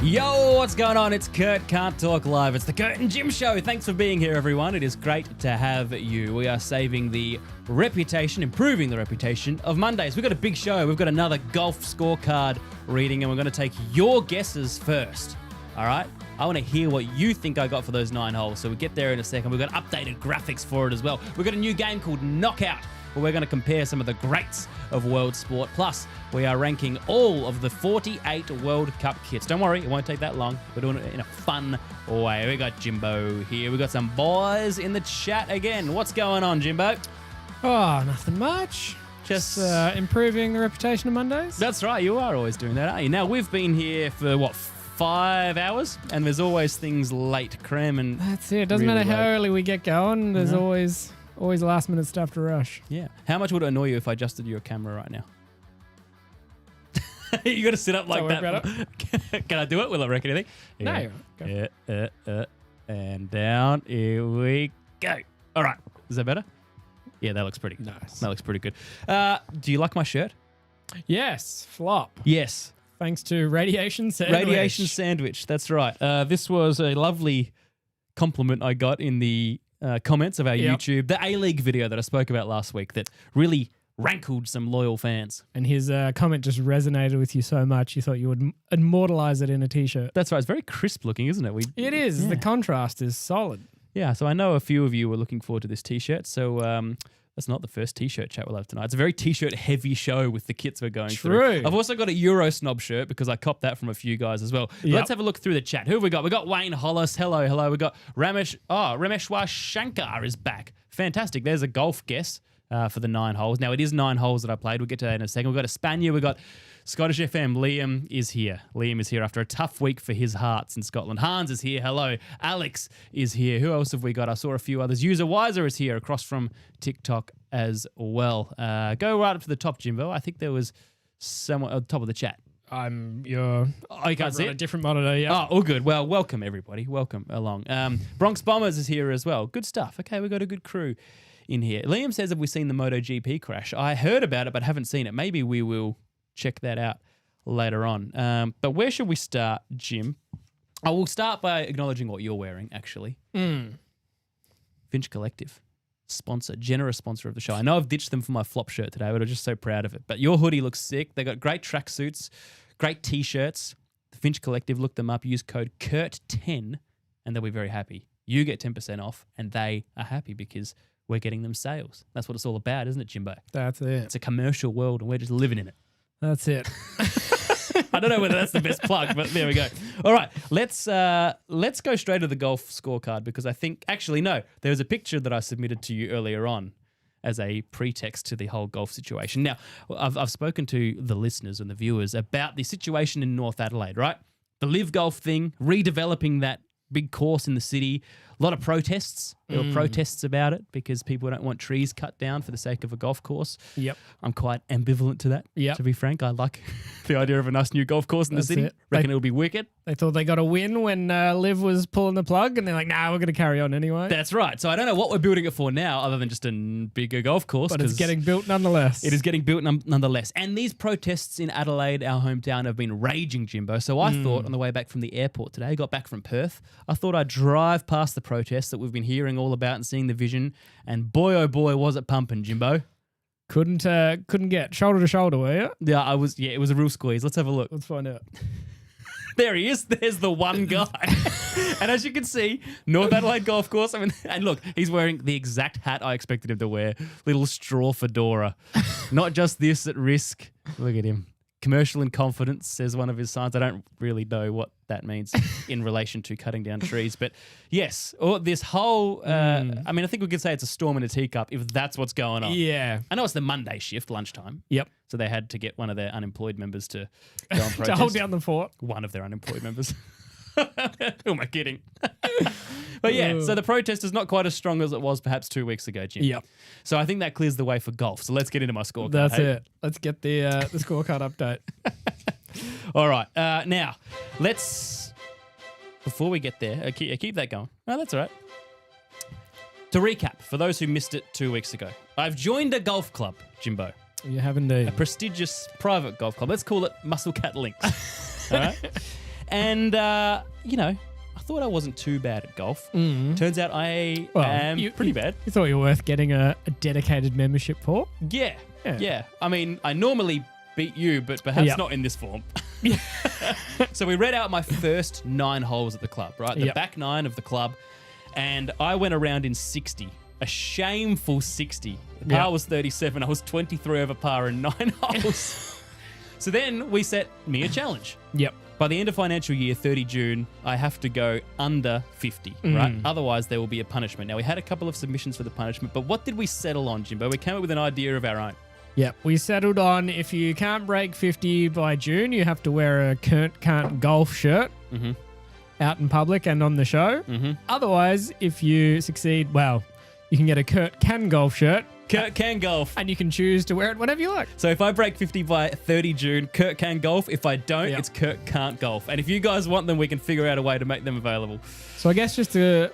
Yo, what's going on? It's Curt Can't Talk Live. It's the Curt and Jim show. Thanks for being here, everyone. It is great to have you. We are saving the reputation, improving the reputation of Mondays. We've got a big show. We've got another golf scorecard reading, and we're going to take your guesses first. All right? I want to hear what you think I got for those 9 holes. So we'll get there in a second. We've got updated graphics for it as well. We've got a new game called Knockout, where we're going to compare some of the greats of world sport. Plus, we are ranking all of the 48 World Cup kits. Don't worry, it won't take that long. We're doing it in a fun way. We got Jimbo here. We got some boys in the chat again. What's going on, Jimbo? Oh, nothing much. Just improving the reputation of Mondays. That's right. You are always doing that, aren't you? Now, we've been here for, 5 hours? And there's always things late, Cram, and that's it. Doesn't matter how early we get going. There's always last minute stuff to rush. Yeah. How much would it annoy you if I adjusted your camera right now? You got to sit up like that. Can I do it? Will it wreck anything? Yeah. No. Yeah. And down. Here we go. All right. Is that better? Yeah, that looks pretty good. Nice. That looks pretty good. Do you like my shirt? Yes. Flop. Yes. Thanks to Radiation Sandwich. Radiation Sandwich. That's right. This was a lovely compliment I got in the comments of our YouTube, the A-League video that I spoke about last week that really rankled some loyal fans. And his comment just resonated with you so much you thought you would immortalize it in a T-shirt. That's right. It's very crisp looking, isn't it? It is. Yeah. The contrast is solid. Yeah, so I know a few of you were looking forward to this T-shirt, so that's not the first T-shirt chat we'll have tonight. It's a very T-shirt heavy show with the kits we're going through. I've also got a Euro Snob shirt because I copped that from a few guys as well. Yep. Let's have a look through the chat. Who have we got? We got Wayne Hollis. Hello. We got Rameshwar Shankar is back. Fantastic. There's a golf guess for the 9 holes. Now, it is 9 holes that I played. We'll get to that in a second. We've got a Spaniard. We've got Scottish FM. Liam is here. Liam is here after a tough week for his hearts in Scotland. Hans is here. Hello. Alex is here. Who else have we got? I saw a few others. User Wiser is here across from TikTok as well. Go right up to the top, Jimbo. I think there was someone at the top of the chat. You can't see it? A different monitor, yeah. Oh, all good. Well, welcome, everybody. Welcome along. Bronx Bombers is here as well. Good stuff. Okay, we've got a good crew in here. Liam says, have we seen the MotoGP crash? I heard about it, but haven't seen it. Maybe we will check that out later on. But where should we start, Jim? I will start by acknowledging what you're wearing, actually. Finch Collective. Generous sponsor of the show. I know I've ditched them for my flop shirt today, but I'm just so proud of it. But your hoodie looks sick. They got great tracksuits, great T-shirts. The Finch Collective, look them up. Use code CURT10 and they'll be very happy. You get 10% off and they are happy because we're getting them sales. That's what it's all about, isn't it, Jimbo? That's it. It's a commercial world and we're just living in it. That's it. I don't know whether that's the best plug, but there we go. All right, let's go straight to the golf scorecard because I think, actually, no, there was a picture that I submitted to you earlier on as a pretext to the whole golf situation. Now, I've spoken to the listeners and the viewers about the situation in North Adelaide, right? The live golf thing, redeveloping that big course in the city. A lot of protests. There were protests about it because people don't want trees cut down for the sake of a golf course. Yep. I'm quite ambivalent to that, to be frank. I like the idea of a nice new golf course in the city. Reckon it'll be wicked. They thought they got a win when Liv was pulling the plug and they're like, nah, we're going to carry on anyway. That's right. So I don't know what we're building it for now other than just a bigger golf course. But it's getting built nonetheless. It is getting built nonetheless. And these protests in Adelaide, our hometown, have been raging, Jimbo. So I thought on the way back from the airport today, I got back from Perth, I thought I'd drive past the protests that we've been hearing all about and seeing the vision. And boy, oh boy, was it pumping, Jimbo. Couldn't get shoulder to shoulder, were you? Yeah, it was a real squeeze. Let's have a look. Let's find out. There he is. There's the one guy. And as you can see, North Adelaide Golf Course. I mean, and look, he's wearing the exact hat I expected him to wear. Little straw fedora. Not just this at risk. Look at him. Commercial in confidence, says one of his signs. I don't really know what that means in relation to cutting down trees. But yes, this whole, I mean, I think we could say it's a storm in a teacup if that's what's going on. Yeah. I know it's the Monday shift, lunchtime. Yep. So they had to get one of their unemployed members to go and protest. To hold down the fort. One of their unemployed members. Who am I kidding? But yeah, so the protest is not quite as strong as it was perhaps 2 weeks ago, Jim. Yep. So I think that clears the way for golf. So let's get into my scorecard. That's hey? it. Let's get the scorecard update. All right. Now, let's... Before we get there, keep that going. Oh, that's all right. To recap, for those who missed it 2 weeks ago, I've joined a golf club, Jimbo. You have indeed. A prestigious private golf club. Let's call it Muscle Cat Links. All right? And, I thought I wasn't too bad at golf. Turns out I am pretty bad. You thought you were worth getting a dedicated membership for? Yeah. I mean, I normally beat you, but perhaps not in this form. So we read out my first 9 holes at the club, right? The back 9 of the club. And I went around in 60. A shameful 60. The par was 37. I was 23 over par in 9 holes. So then we set me a challenge. Yep. By the end of financial year, 30 June, I have to go under 50, right? Otherwise, there will be a punishment. Now, we had a couple of submissions for the punishment, but what did we settle on, Jimbo? We came up with an idea of our own. Yep. We settled on if you can't break 50 by June, you have to wear a Curt can't golf shirt out in public and on the show. Otherwise, if you succeed, well, you can get a Curt can golf shirt. Curt can golf. And you can choose to wear it whenever you like. So if I break 50 by 30 June, Curt can golf. If I don't, it's Curt can't golf. And if you guys want them, we can figure out a way to make them available. So I guess just to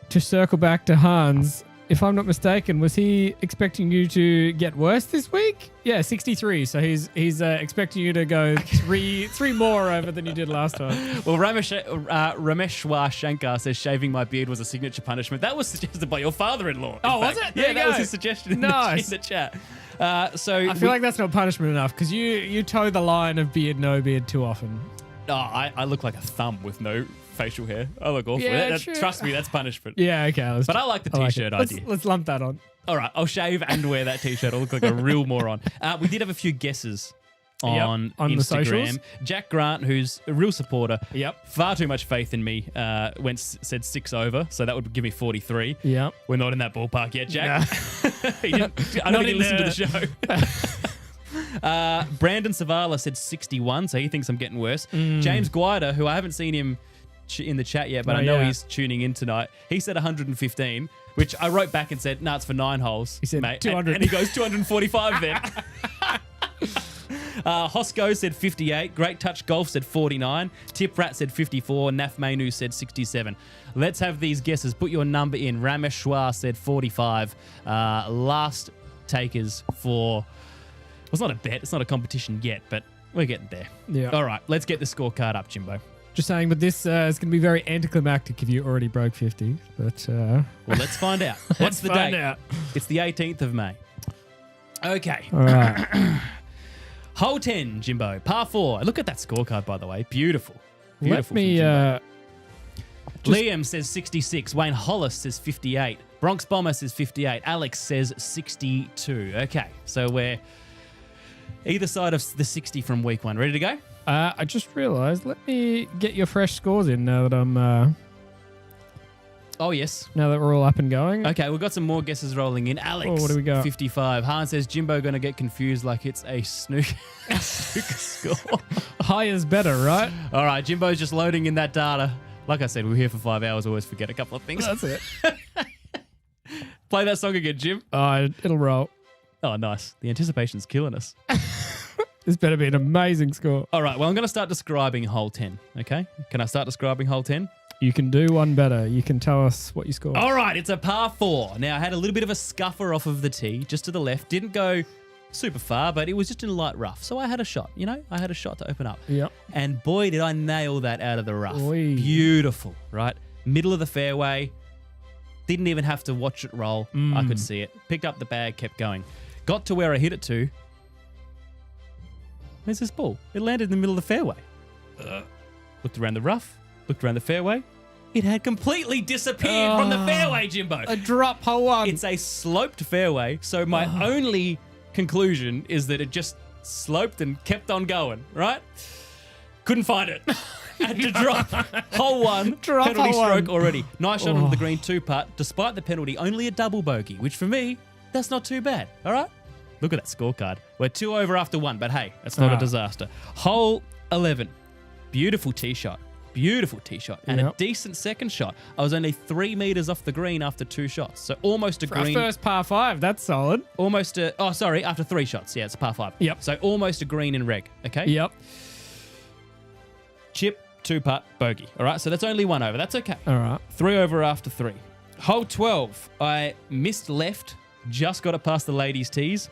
circle back to Hans, if I'm not mistaken, was he expecting you to get worse this week? Yeah, 63. So he's expecting you to go three more over than you did last time. Well, Rameshwar Shankar says shaving my beard was a signature punishment. That was suggested by your father-in-law. Oh, was it? Yeah, that was his suggestion in the chat. So I feel like that's not punishment enough because you toe the line of beard, no beard too often. Oh, I look like a thumb with no facial hair. I look awful. Yeah, trust me, that's punishment. Yeah, okay. But I like the t-shirt idea. Let's lump that on. All right, I'll shave and wear that t-shirt. I'll look like a real moron. We did have a few guesses on Instagram. The socials. Jack Grant, who's a real supporter, Yep. far too much faith in me, said 6 over, so that would give me 43. Yep. We're not in that ballpark yet, Jack. I don't think he listened to the show. Brandon Savala said 61, so he thinks I'm getting worse. James Guida, who I haven't seen him in the chat yet, but I know he's tuning in tonight. He said 115, which I wrote back and said, "No, it's for 9 holes." He said mate. 200, and he goes 245 then. Hosco said 58. Great Touch Golf said 49. Tip Rat said 54. Naf Mainu said 67. Let's have these guesses. Put your number in. Rameshwar said 45. Last takers for... Well, it's not a bet. It's not a competition yet, but we're getting there. Yeah. All right, let's get the scorecard up, Jimbo. Just saying, but this is going to be very anticlimactic if you already broke 50. But well, let's find out. What's the date? Out. It's the 18th of May. Okay. All right. Hole 10, Jimbo. Par 4. Look at that scorecard, by the way. Beautiful. Beautiful. Let me... Liam says 66. Wayne Hollis says 58. Bronx Bomber says 58. Alex says 62. Okay, so we're either side of the 60 from week 1. Ready to go? I just realised, let me get your fresh scores in now that I'm... Oh, yes. Now that we're all up and going. Okay, we've got some more guesses rolling in. Alex, what do we got? 55. Han says Jimbo going to get confused like it's a snooker score. High is better, right? All right, Jimbo's just loading in that data. Like I said, we're here for 5 hours. Always forget a couple of things. That's it. Play that song again, Jim. It'll roll. Oh, nice. The anticipation's killing us. This better be an amazing score. All right, well, I'm going to start describing hole 10, okay? Can I start describing hole 10? You can do one better. You can tell us what you scored. All right, it's a par 4. Now, I had a little bit of a scuffer off of the tee, just to the left. Didn't go super far, but it was just in light rough. So I had a shot, you know? I had a shot to open up. Yep. And boy, did I nail that out of the rough. Oy. Beautiful, right? Middle of the fairway. Didn't even have to watch it roll. I could see it. Picked up the bag, kept going. Got to where I hit it to. Where's this ball? It landed in the middle of the fairway. Looked around the rough, looked around the fairway. It had completely disappeared from the fairway, Jimbo. A drop hole 1. It's a sloped fairway, so my only conclusion is that it just sloped and kept on going, right? Couldn't find it. Had to drop. Hole 1, Drop penalty hole stroke 1. already. Nice shot onto the green 2-putt. Despite the penalty, only a double bogey, which for me, that's not too bad, all right? Look at that scorecard. We're 2 over after 1, but hey, that's not a disaster. Hole 11. Beautiful tee shot. beautiful tee shot, and a decent second shot. I was only 3 meters off the green after 2 shots. So almost a For green. our first par 5, that's solid. Almost a, after 3 shots. Yeah, it's a par 5. Yep. So almost a green in reg. Okay. Yep. Chip, 2-putt, bogey. All right. So that's only 1 over. That's okay. All right. 3 over after 3. Hole 12, I missed left, just got it past the ladies' tees.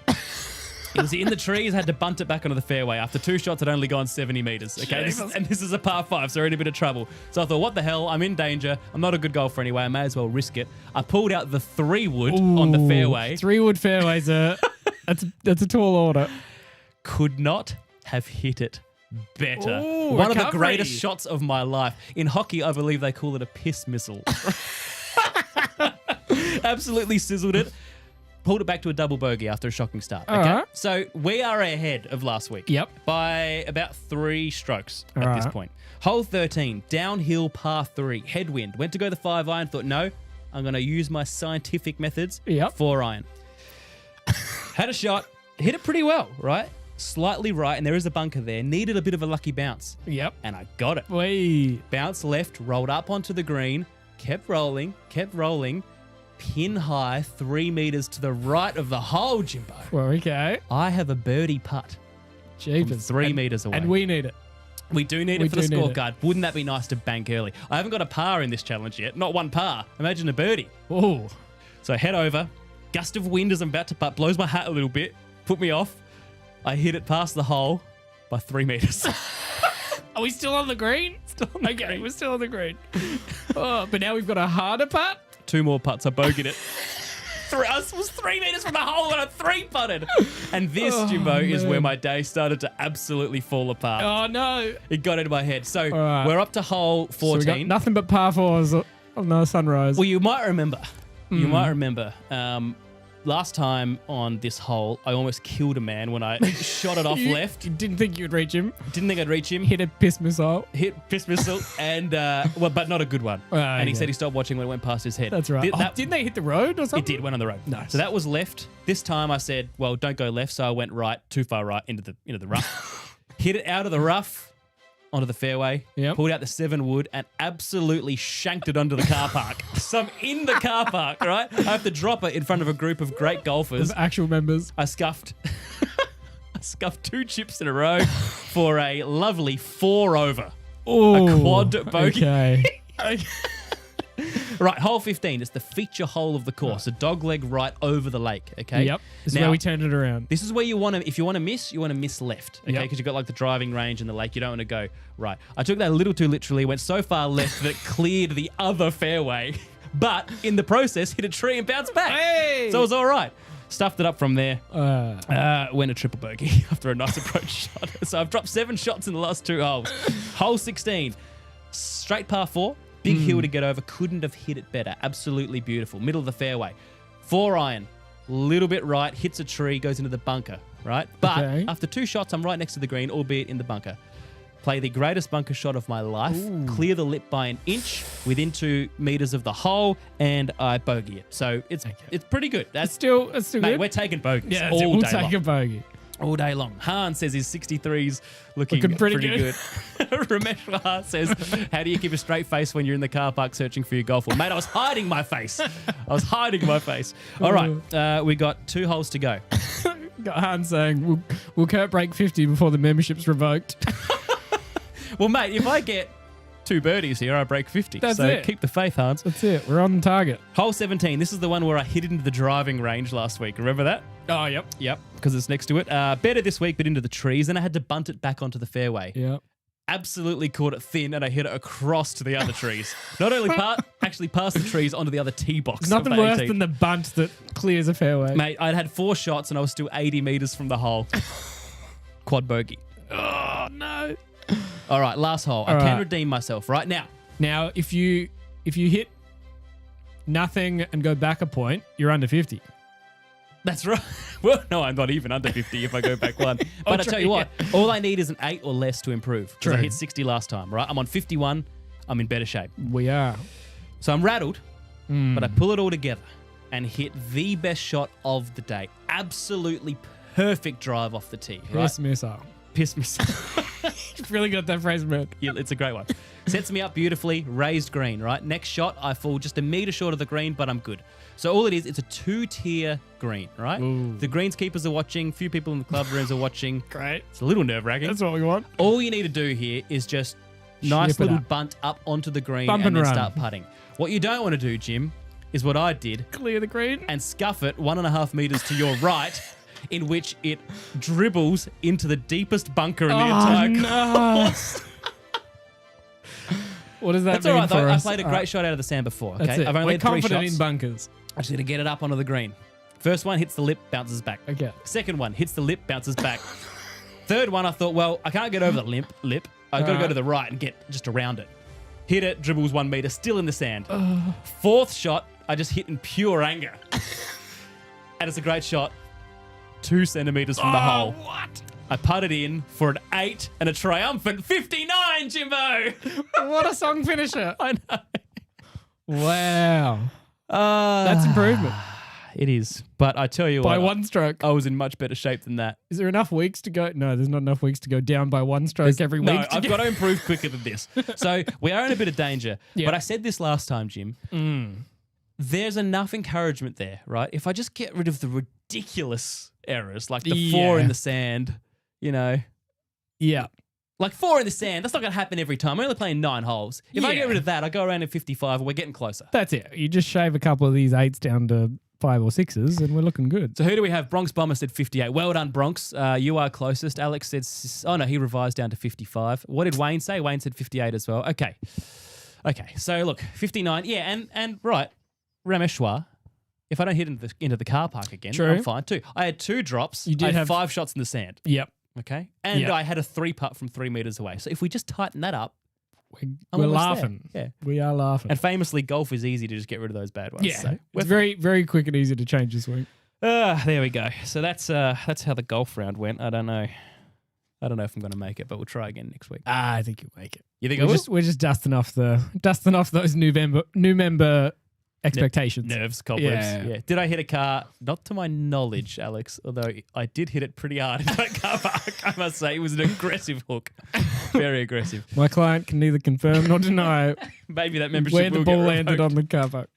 It was in the trees, had to bunt it back onto the fairway. After 2 shots, had only gone 70 meters. Okay, this is a par 5, so we're in a bit of trouble. So I thought, what the hell? I'm in danger. I'm not a good golfer anyway. I may as well risk it. I pulled out the 3-wood on the fairway. 3-wood fairways are that's a tall order. Could not have hit it better. Ooh, One of the greatest shots of my life. In hockey, I believe they call it a piss missile. Absolutely sizzled it. Pulled it back to a double bogey after a shocking start. Okay, right. So we are ahead of last week. Yep. By about 3 strokes at this point. Hole 13, downhill par 3, headwind. Went to go the 5-iron. Thought, no, I'm going to use my scientific methods. Yep. 4-iron. Had a shot, hit it pretty well, right? Slightly right, and there is a bunker there. Needed a bit of a lucky bounce. Yep. And I got it. Wait. Bounce left, rolled up onto the green, kept rolling. Pin high, 3 meters to the right of the hole, Jimbo. Well, okay. I have a birdie putt from 3 meters away. And we need it. We do need it for the scorecard. Wouldn't that be nice to bank early? I haven't got a par in this challenge yet. Not one par. Imagine a birdie. Oh. So I head over. Gust of wind as I'm about to putt. Blows my hat a little bit. Put me off. I hit it past the hole by 3 meters. Are we still on the green? Still on the green. We're still on the green. Oh, but now we've got a harder putt. 2 more putts. I bogeyed it. Us was 3 meters from the hole and I 3-putted. And this, Jimbo, is where my day started to absolutely fall apart. Oh, no. It got into my head. So we're up to hole 14. So we got nothing but par 4s on the sunrise. Well, you might remember. Last time on this hole, I almost killed a man when I shot it off left. You didn't think you'd reach him. Didn't think I'd reach him. Hit a piss missile. And but not a good one. And he said he stopped watching when it went past his head. That's right. Didn't they hit the road or something? It did. Went on the road. Nice. So that was left. This time I said, well, don't go left. So I went right, too far right into the rough. Hit it out of the rough onto the fairway. Yep. Pulled out the 7-wood and absolutely shanked it onto the car park. So I'm in the car park, right? I have to drop it in front of a group of great golfers. Of actual members. I scuffed 2 chips in a row for a lovely 4 over. Ooh, a quad bogey. Okay. Right, hole 15. It's the feature hole of the course. A dogleg right over the lake, okay? Yep. This is where we turn it around. This is where you want to, if you want to miss, you want to miss left, okay? Yep. Because you've got like the driving range and the lake. You don't want to go right. I took that a little too literally, went so far left that it cleared the other fairway, but in the process, hit a tree and bounced back. Hey! So it was all right. Stuffed it up from there. Went a triple bogey after a nice approach shot. So I've dropped 7 shots in the last 2 holes. Hole 16, straight par 4. Big hill to get over. Couldn't have hit it better. Absolutely beautiful. Middle of the fairway. 4-iron. Little bit right. Hits a tree. Goes into the bunker. Right? But after 2 shots, I'm right next to the green, albeit in the bunker. Play the greatest bunker shot of my life. Ooh. Clear the lip by an inch within 2 meters of the hole, and I bogey it. So it's pretty good. That's still mate, good. We're taking bogeys. Yeah, all we'll day take long. a bogey. All day long. Han says his 63's looking pretty good. Ramesh Wahar says, how do you keep a straight face when you're in the car park searching for your golf ball? Mate, I was hiding my face. All right, we got 2 holes to go. Got Han saying, will Curt break 50 before the membership's revoked? Well, mate, if I get 2 birdies here, I break 50. That's so it. Keep the faith, Hans. That's it. We're on target. Hole 17. This is the one where I hit it into the driving range last week. Remember that? Oh, yep. Yep, because it's next to it. Better this week, but into the trees. And I had to bunt it back onto the fairway. Yep. Absolutely caught it thin, and I hit it across to the other trees. Not only actually past the trees onto the other tee box. Nothing worse than the bunt that clears a fairway. Mate, I'd had 4 shots, and I was still 80 meters from the hole. Quad bogey. Oh, no. All right, last hole. I can redeem myself right now. Now, if you hit nothing and go back a point, you're under 50. That's right. Well, no, I'm not even under 50 if I go back 1. But I tell you what, all I need is an 8 or less to improve. Because I hit 60 last time, right? I'm on 51. I'm in better shape. We are. So I'm rattled, but I pull it all together and hit the best shot of the day. Absolutely perfect drive off the tee, right? Piss missile. Piss missile. You've really got that phrase, man. Yeah, it's a great one. Sets me up beautifully, raised green, right? Next shot, I fall just a metre short of the green, but I'm good. So all it is, it's a 2-tier green, right? Ooh. The greenskeepers are watching, few people in the club rooms are watching. Great. It's a little nerve-wracking. That's what we want. All you need to do here is just nice little bunt up onto the green and then start putting. What you don't want to do, Jim, is what I did. Clear the green. And scuff it 1.5 metres to your right, in which it dribbles into the deepest bunker in the entire course. What does that That's mean all right, though. us? I played a great shot out of the sand before. Okay, That's it. I've only We're had 3 confident shots. in bunkers. I just need to get it up onto the green. First one hits the lip, bounces back. Okay. Second one hits the lip, bounces back. Third one, I thought, well, I can't get over the lip. I've got to go to the right and get just around it. Hit it, dribbles 1 metre, still in the sand. Fourth shot, I just hit in pure anger. And it's a great shot. 2 centimetres from the hole. What? I putted in for an 8 and a triumphant 59, Jimbo. What a song finisher. I know. Wow. That's improvement. It is. But I tell you By what. 1 stroke. I was in much better shape than that. Is there enough weeks to go? No, there's not enough weeks to go down by 1 stroke every week. No, I've got to improve quicker than this. So we are in a bit of danger. Yeah. But I said this last time, Jim. There's enough encouragement there, right? If I just get rid of the ridiculous errors, like the 4 in the sand, you know. Yeah. Like 4 in the sand, that's not going to happen every time. We're only playing 9 holes. If I get rid of that, I go around in 55 and we're getting closer. That's it. You just shave a couple of these 8s down to 5 or 6s and we're looking good. So who do we have? Bronx Bomber said 58. Well done, Bronx. You are closest. Alex said, oh no, he revised down to 55. What did Wayne say? Wayne said 58 as well. Okay. So look, 59. Yeah, and right, Rameshwar, if I don't hit into the car park again, I'm fine too. I had 2 drops. You did I had have 5 shots in the sand. Yep. Okay. And I had a 3 putt from 3 meters away. So if we just tighten that up, we're laughing. Yeah. We are laughing. And famously, golf is easy to just get rid of those bad ones. Yeah. So it's very, very quick and easy to change this week. there we go. So that's how the golf round went. I don't know if I'm going to make it, but we'll try again next week. I think you'll make it. You think I will? We're just dusting off those new member expectations. Nerves, cobwebs. Yeah. Did I hit a car? Not to my knowledge, Alex, although I did hit it pretty hard in that car park. I must say, it was an aggressive hook. Very aggressive. My client can neither confirm nor deny Maybe that membership where the will ball get landed revoked. on the car park.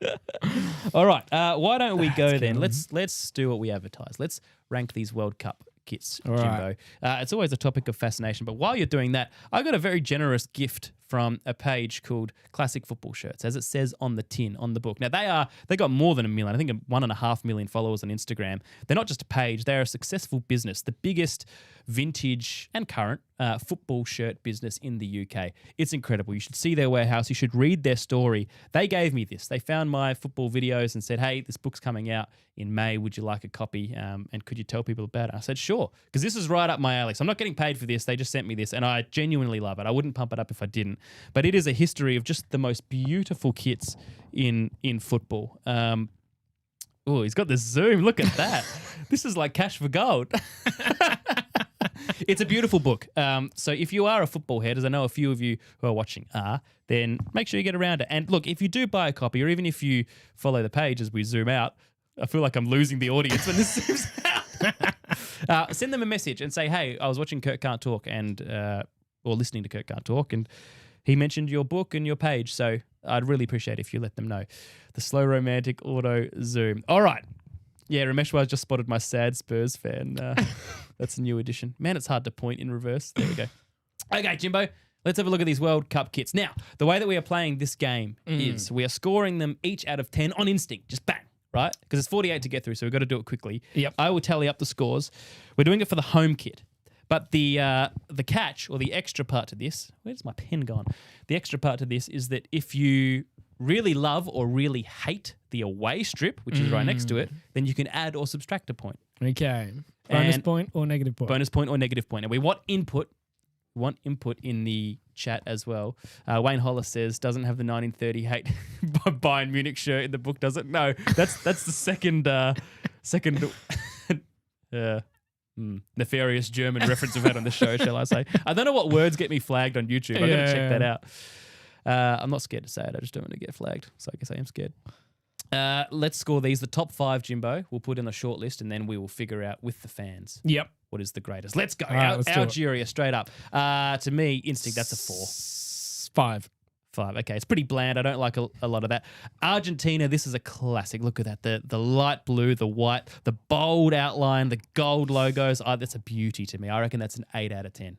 All right. Why don't we go then? Let's do what we advertise. Let's rank these World Cup kits, Jimbo. Right. It's always a topic of fascination. But while you're doing that, I got a very generous gift from a page called Classic Football Shirts, as it says on the tin, on the book. Now, they got more than 1 million. I think 1.5 million followers on Instagram. They're not just a page. They're a successful business, the biggest vintage and current football shirt business in the UK. It's incredible. You should see their warehouse. You should read their story. They gave me this. They found my football videos and said, hey, this book's coming out in May. Would you like a copy? And could you tell people about it? I said, sure, because this is right up my alley. So I'm not getting paid for this. They just sent me this, and I genuinely love it. I wouldn't pump it up if I didn't. But it is a history of just the most beautiful kits in football. Oh, he's got the zoom. Look at that. This is like cash for gold. It's a beautiful book. So if you are a football head, as I know a few of you who are watching are, then make sure you get around it. And look, if you do buy a copy, or even if you follow the page as we zoom out, I feel like I'm losing the audience when this zooms out. Send them a message and say, hey, I was watching Curt Can't Talk or listening to Curt Can't Talk, and he mentioned your book and your page. So I'd really appreciate it if you let them know. The slow romantic auto zoom. All right. Yeah, Rameshwar just spotted my sad Spurs fan. That's a new addition. Man, it's hard to point in reverse. There we go. Okay, Jimbo, let's have a look at these World Cup kits. Now, the way that we are playing this game is we are scoring them each out of 10 on instinct. Just bang, right? Because it's 48 to get through, so we've got to do it quickly. Yep. I will tally up the scores. We're doing it for the home kit. But the catch, or the extra part to this, where's my pen gone? The extra part to this is that if you really love or really hate the away strip, which is right next to it, then you can add or subtract a point. Okay. Bonus point or negative point? Bonus point or negative point. And we want input. We want input in the chat as well. Wayne Hollis says, doesn't have the 1938 Bayern Munich shirt in the book, does it? No, that's the second nefarious German reference we've had on the show, shall I say. I don't know what words get me flagged on YouTube. I've got to check that out. I'm not scared to say it. I just don't want to get flagged. So I guess I am scared. Let's score these. The top 5, Jimbo, we'll put in a short list, and then we will figure out with the fans Yep. what is the greatest. Let's go. right, let's do it. Algeria, straight up. To me, instinct, that's a 4. 5. 5. Okay, it's pretty bland. I don't like a lot of that. Argentina, this is a classic. Look at that. The light blue, the white, the bold outline, the gold logos. That's a beauty to me. I reckon that's an 8 out of 10.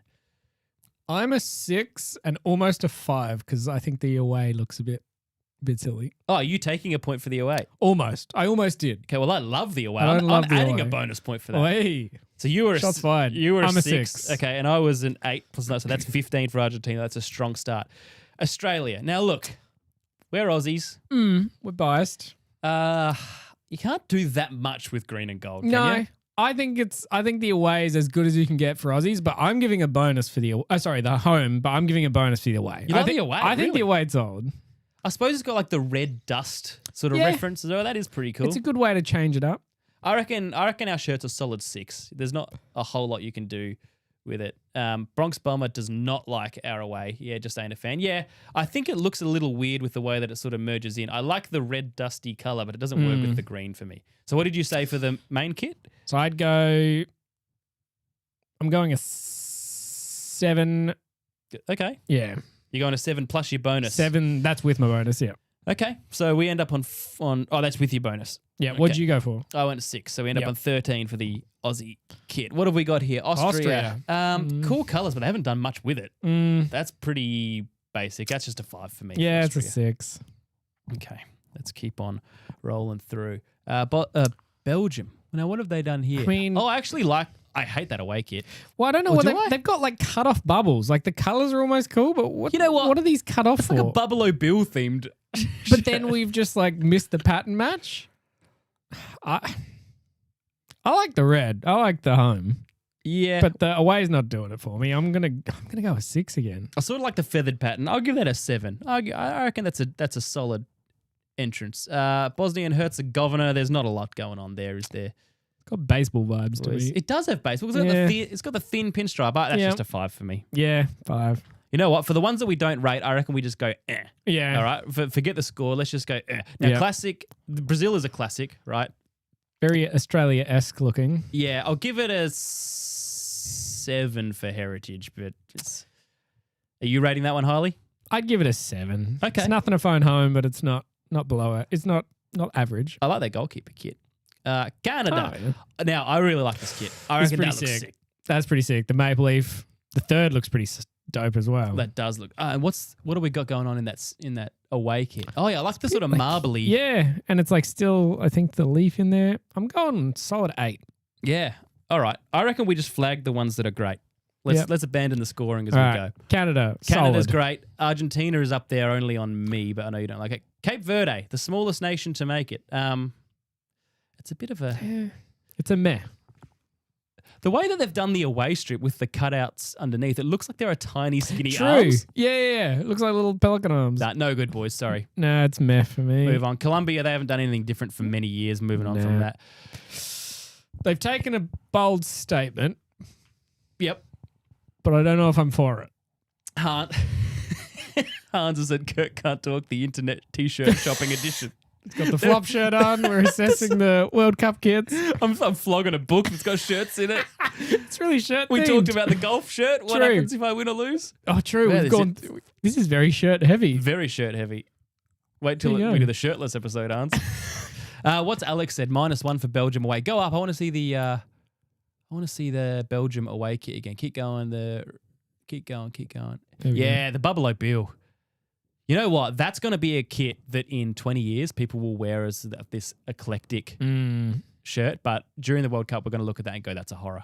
I'm a 6 and almost a 5 because I think the away looks a bit silly. Oh, are you taking a point for the away? Almost. I almost did. Okay, well, I love the away. I I'm love the adding away. a bonus point for that. Away. So you were Shots fired. You were I'm a a 6. 6. Okay, and I was an 8 plus 9, so that's 15 for Argentina. That's a strong start. Australia. Now look, we're Aussies. We're biased. You can't do that much with green and gold, can No. you? I think the away is as good as you can get for Aussies, but I'm giving a bonus for the home, but I'm giving a bonus for the away. You love the away? I think Really? the away is old. I suppose it's got like the red dust sort of Yeah. reference as well. That is pretty cool. It's a good way to change it up. I reckon our shirt's a solid 6. There's not a whole lot you can do with it. Bronx Bomber does not like our away. Yeah, just ain't a fan. Yeah, I think it looks a little weird with the way that it sort of merges in. I like the red dusty color, but it doesn't work with the green for me. So what did you say for the main kit? So I'm going a 7. Okay. Yeah. You're going to 7 plus your bonus. 7, that's with my bonus, yeah. Okay. So we end up on that's with your bonus. Yeah, Okay. what'd you go for? I went to 6, so we end up Yep. on 13 for the Aussie kit. What have we got here? Austria. Cool colours, but I haven't done much with it. That's pretty basic. That's just a 5 for me. Yeah, for it's a Austria. 6. Okay, let's keep on rolling through. Belgium. Now, what have they done here? I mean- I hate that away kit. Well, I don't know Or what do I? they've got like cut off bubbles. Like the colours are almost cool, but what You know what? What are these cut off It's for? like a Buffalo Bill themed. But then we've just like missed the pattern match. I like the red. I like the home. Yeah. But the away's not doing it for me. I'm gonna go with 6 again. I sort of like the feathered pattern. I'll give that a 7. I reckon that's a solid entrance. Bosnia and Herzegovina, there's not a lot going on there, is there? It's got baseball vibes to me. It does have baseball. Yeah. It's got the thin pinstripe. That's Yeah. just a 5 for me. Yeah, 5. You know what? For the ones that we don't rate, I reckon we just go eh. Yeah. All right? Forget the score. Let's just go eh. Now, Yeah. classic. Brazil is a classic, right? Very Australia-esque looking. Yeah, I'll give it a 7 for heritage, but are you rating that one highly? I'd give it a 7. Okay. It's nothing to phone home, but it's not below it. It's not average. I like that goalkeeper kit. Canada. Oh, yeah. Now, I really like this kit. I It's reckon pretty that looks sick. sick. That's pretty sick. The maple leaf. The third looks pretty dope as well. That does look. And what do we got going on in that away kit? Oh yeah, I like the sort of marbly. Yeah, and it's like still, I think the leaf in there. I'm going solid 8. Yeah. All right. I reckon we just flag the ones that are great. Let's abandon the scoring as All we right. go. Canada's Canada's solid. great. Argentina is up there only on me, but I know you don't like it. Cape Verde, the smallest nation to make it. It's a bit of a... Yeah. It's a meh. The way that they've done the away strip with the cutouts underneath, it looks like there are tiny, skinny True. arms. Yeah. It looks like little pelican arms. Nah, no good, boys. Sorry. No, it's meh for me. Move on. Colombia, they haven't done anything different for many years. Moving on from Nah. that. They've taken a bold statement, Yep. but I don't know if I'm for it. Hans has said Curt can't talk the internet t-shirt shopping edition. It's got the flop shirt on. We're assessing the World Cup kits. I'm flogging a book that's got shirts in it. It's really shirt We themed. talked about the golf shirt. What True. happens if I win or lose? Oh, true. Well, We've gone. This is very shirt heavy. Very shirt heavy. Wait till There you we go. do the shirtless episode, Hans. What's Alex said? -1 for Belgium away. Go up. I want to see the Belgium away kit again. Keep going. Keep going. There we Yeah, the Buffalo Bill. You know what? That's going to be a kit that in 20 years people will wear as this eclectic shirt. But during the World Cup, we're going to look at that and go, that's a horror.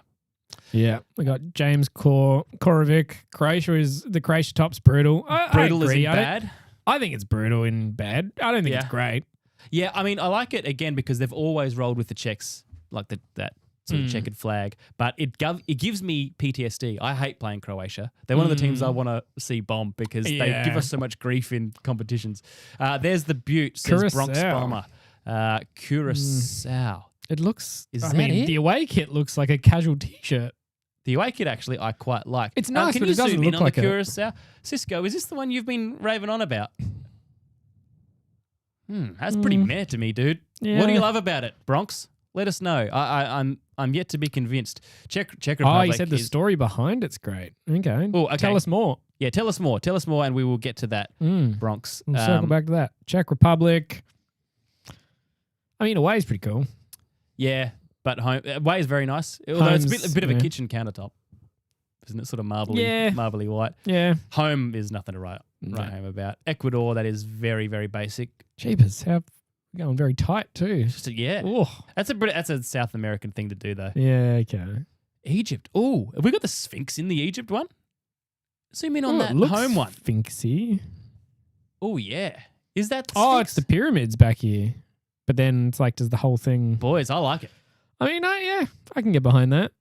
Yeah. We got James Korovic. The Croatia top's brutal. Brutal I is agree. in bad. I think it's brutal in bad. I don't think it's great. Yeah, I mean, I like it again because they've always rolled with the Czechs, like that sort of checkered flag. But it gives me PTSD. I hate playing Croatia. They're one of the teams I want to see bomb because they give us so much grief in competitions. There's the Butte, says Bronx Curacao. Bomber. Curacao. It looks. Is I that mean, it? the away kit looks like a casual T-shirt. The away kit, actually, I quite like. It's nice, can but you it doesn't zoom in look on like the it. Curacao? Cisco, is this the one you've been raving on about? That's pretty meh to me, dude. Yeah. What do you love about it, Bronx? Let us know. I'm yet to be convinced. Czech Republic. Oh, you said the story behind it's great. Okay. Oh, okay. Tell us more. Yeah, tell us more. Tell us more, and we will get to that. Bronx. We'll circle back to that. Czech Republic. I mean, away is pretty cool. Yeah, but home away is very nice. Although Home's, it's a bit of a kitchen countertop, isn't it? Sort of marbly white. Yeah. Home is nothing to write home about. Ecuador, that is very, very basic. Jeepers, how going very tight too. Yeah. That's a South American thing to do though. Yeah, okay. Egypt. Oh, have we got the Sphinx in the Egypt one? Zoom in on that home one. Sphinxy. Oh yeah. Is that the Oh, Sphinx? it's the pyramids back here. But then it's like, does the whole thing... Boys, I like it. I mean, yeah, I can get behind that.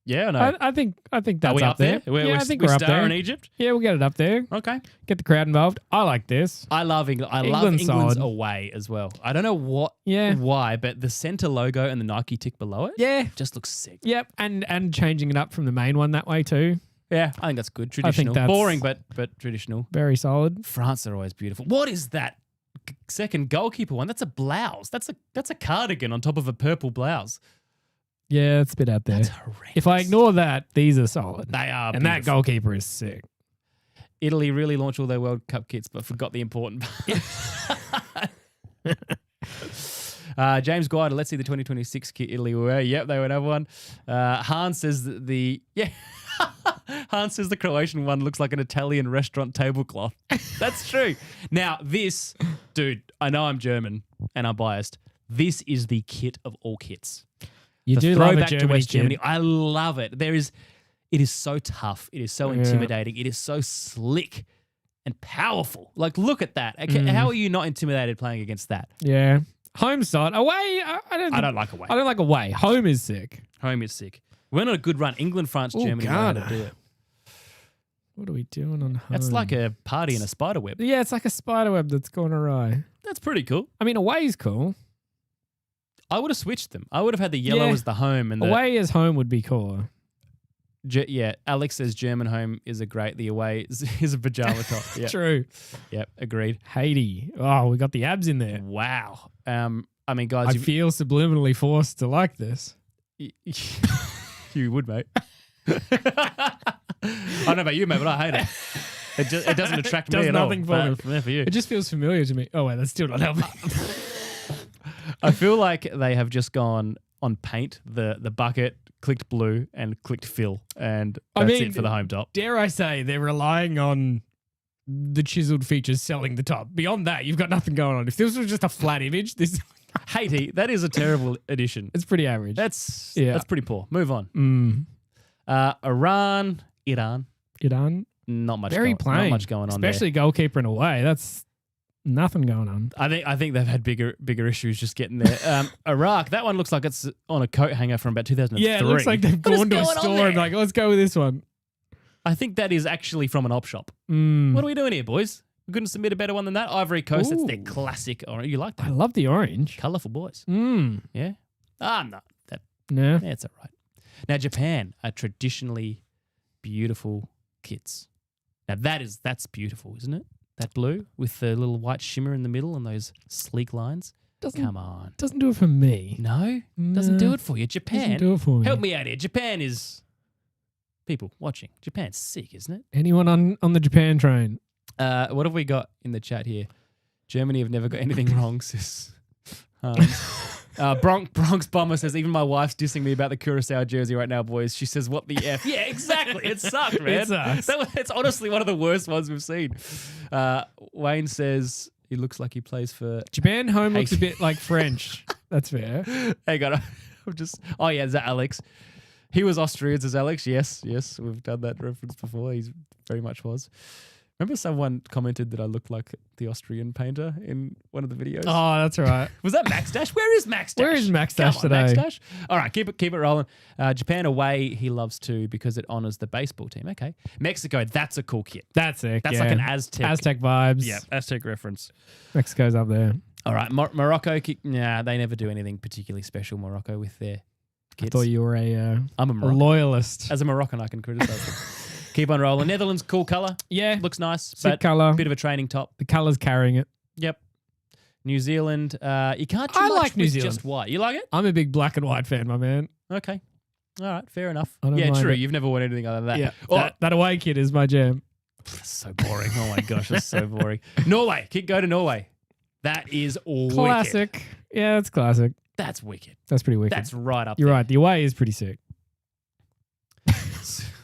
Yeah, I know. I think that's Are we up there. I think we're up there in Egypt. Yeah, we'll get it up there. Okay. Get the crowd involved. I like this. I love England. I love England's England's solid. away as well. I don't know why, but the center logo and the Nike tick below it, just looks sick. Yep, and changing it up from the main one that way too. Yeah, I think that's good. Traditional, that's boring, but traditional. Very solid. France are always beautiful. What is that second goalkeeper one? That's a blouse. That's a cardigan on top of a purple blouse. Yeah, it's a bit out there. That's horrendous. If I ignore that, these are solid. They are, and that goalkeeper is sick. Italy really launched all their World Cup kits, but forgot the important part. James Guida, let's see the 2026 kit Italy will wear. Yep, they would have one. Hans says Hans says the Croatian one looks like an Italian restaurant tablecloth. That's true. Now, this, dude, I know I'm German and I'm biased. This is the kit of all kits. You the do love throwback a to West Germany Germany. I love it. It is so tough. It is so intimidating. It is so slick and powerful. Like, look at that. Okay, how are you not intimidated playing against that? Yeah. Home side. Away, I don't like away. I don't like away. Home is sick. Home is sick. We're on a good run. England, France, Germany. Know how to do it. What are we doing on home? That's like a party in a spider web. Yeah, it's like a spider web that's gone awry. That's pretty cool. I mean, away is cool. I would have switched them. I would have had the yellow as the home and the away as home would be cooler. Alex says German home is the away is a pajama top. Yep. True. Yep, agreed. Haiti. Oh, we got the abs in there. Wow. I mean, guys, I feel subliminally forced to like this. You would, mate. I don't know about you, mate, but I hate it. It doesn't attract me at all. Nothing for me. For you. It just feels familiar to me. Oh, wait, that's still not helping. I feel like they have just gone on paint, the bucket, clicked blue, and clicked fill, and that's it for the home top. Dare I say they're relying on the chiseled features selling the top. Beyond that, you've got nothing going on. If this was just a flat image, this... Haiti, that is a terrible addition. It's pretty average. That's pretty poor. Move on. Iran. Not much. Very plain. Not much going on, especially there. Goalkeeper and away. That's nothing going on. I think they've had bigger issues just getting there. Iraq. That one looks like it's on a coat hanger from about 2003. Yeah, it looks like they've gone to a store and like, let's go with this one. I think that is actually from an op shop. What are we doing here, boys? We couldn't submit a better one than that. Ivory Coast. That's their classic orange. You like that? I love the orange. Colourful boys. Yeah. No. Yeah, it's all right. Now, Japan are traditionally beautiful kits. Now, that's beautiful, isn't it? That blue with the little white shimmer in the middle and those sleek lines. Come on. Doesn't do it for me. No? Doesn't do it for you. Japan. Doesn't do it for me. Help me out here. Japan is... People watching. Japan's sick, isn't it? Anyone on the Japan train? What have we got in the chat here? Germany have never got anything wrong, sis. Bronx Bomber says, even my wife's dissing me about the Curaçao jersey right now, boys. She says, what the F? Yeah, exactly. It sucked, man. It sucks. It's honestly one of the worst ones we've seen. Wayne says he looks like he plays for... Japan home looks a bit like French. That's fair. Hang on. Oh, yeah, is that Alex? He was Austrian as Alex. Yes. We've done that reference before. He very much was. Remember someone commented that I looked like the Austrian painter in one of the videos? Oh, that's right. Was that Max Dash? Where is Max Dash? Where is Max Dash today? Max Dash? All right, keep it rolling. Japan away, he loves to because it honors the baseball team. Okay. Mexico, that's a cool kit. That's it. That's like an Aztec vibes. Yeah, Aztec reference. Mexico's up there. All right, Morocco, they never do anything particularly special, Morocco, with their kits. I thought you were I'm a loyalist. As a Moroccan, I can criticize them. Keep on rolling. Netherlands, cool colour. Yeah. Looks nice. Sick colour. Bit of a training top. The colour's carrying it. Yep. New Zealand, you can't do I much like New with Zealand. just white. You like it? I'm a big black and white fan, my man. Okay. All right, fair enough. I don't Yeah, mind true. it. You've never worn anything other than that. Yeah, Oh, that away kit is my jam. that's so boring. Oh my gosh, that's so boring. Norway, go to Norway. That is wicked. Classic. Yeah, that's classic. That's wicked. That's pretty wicked. That's right up You're there. right. The away is pretty sick.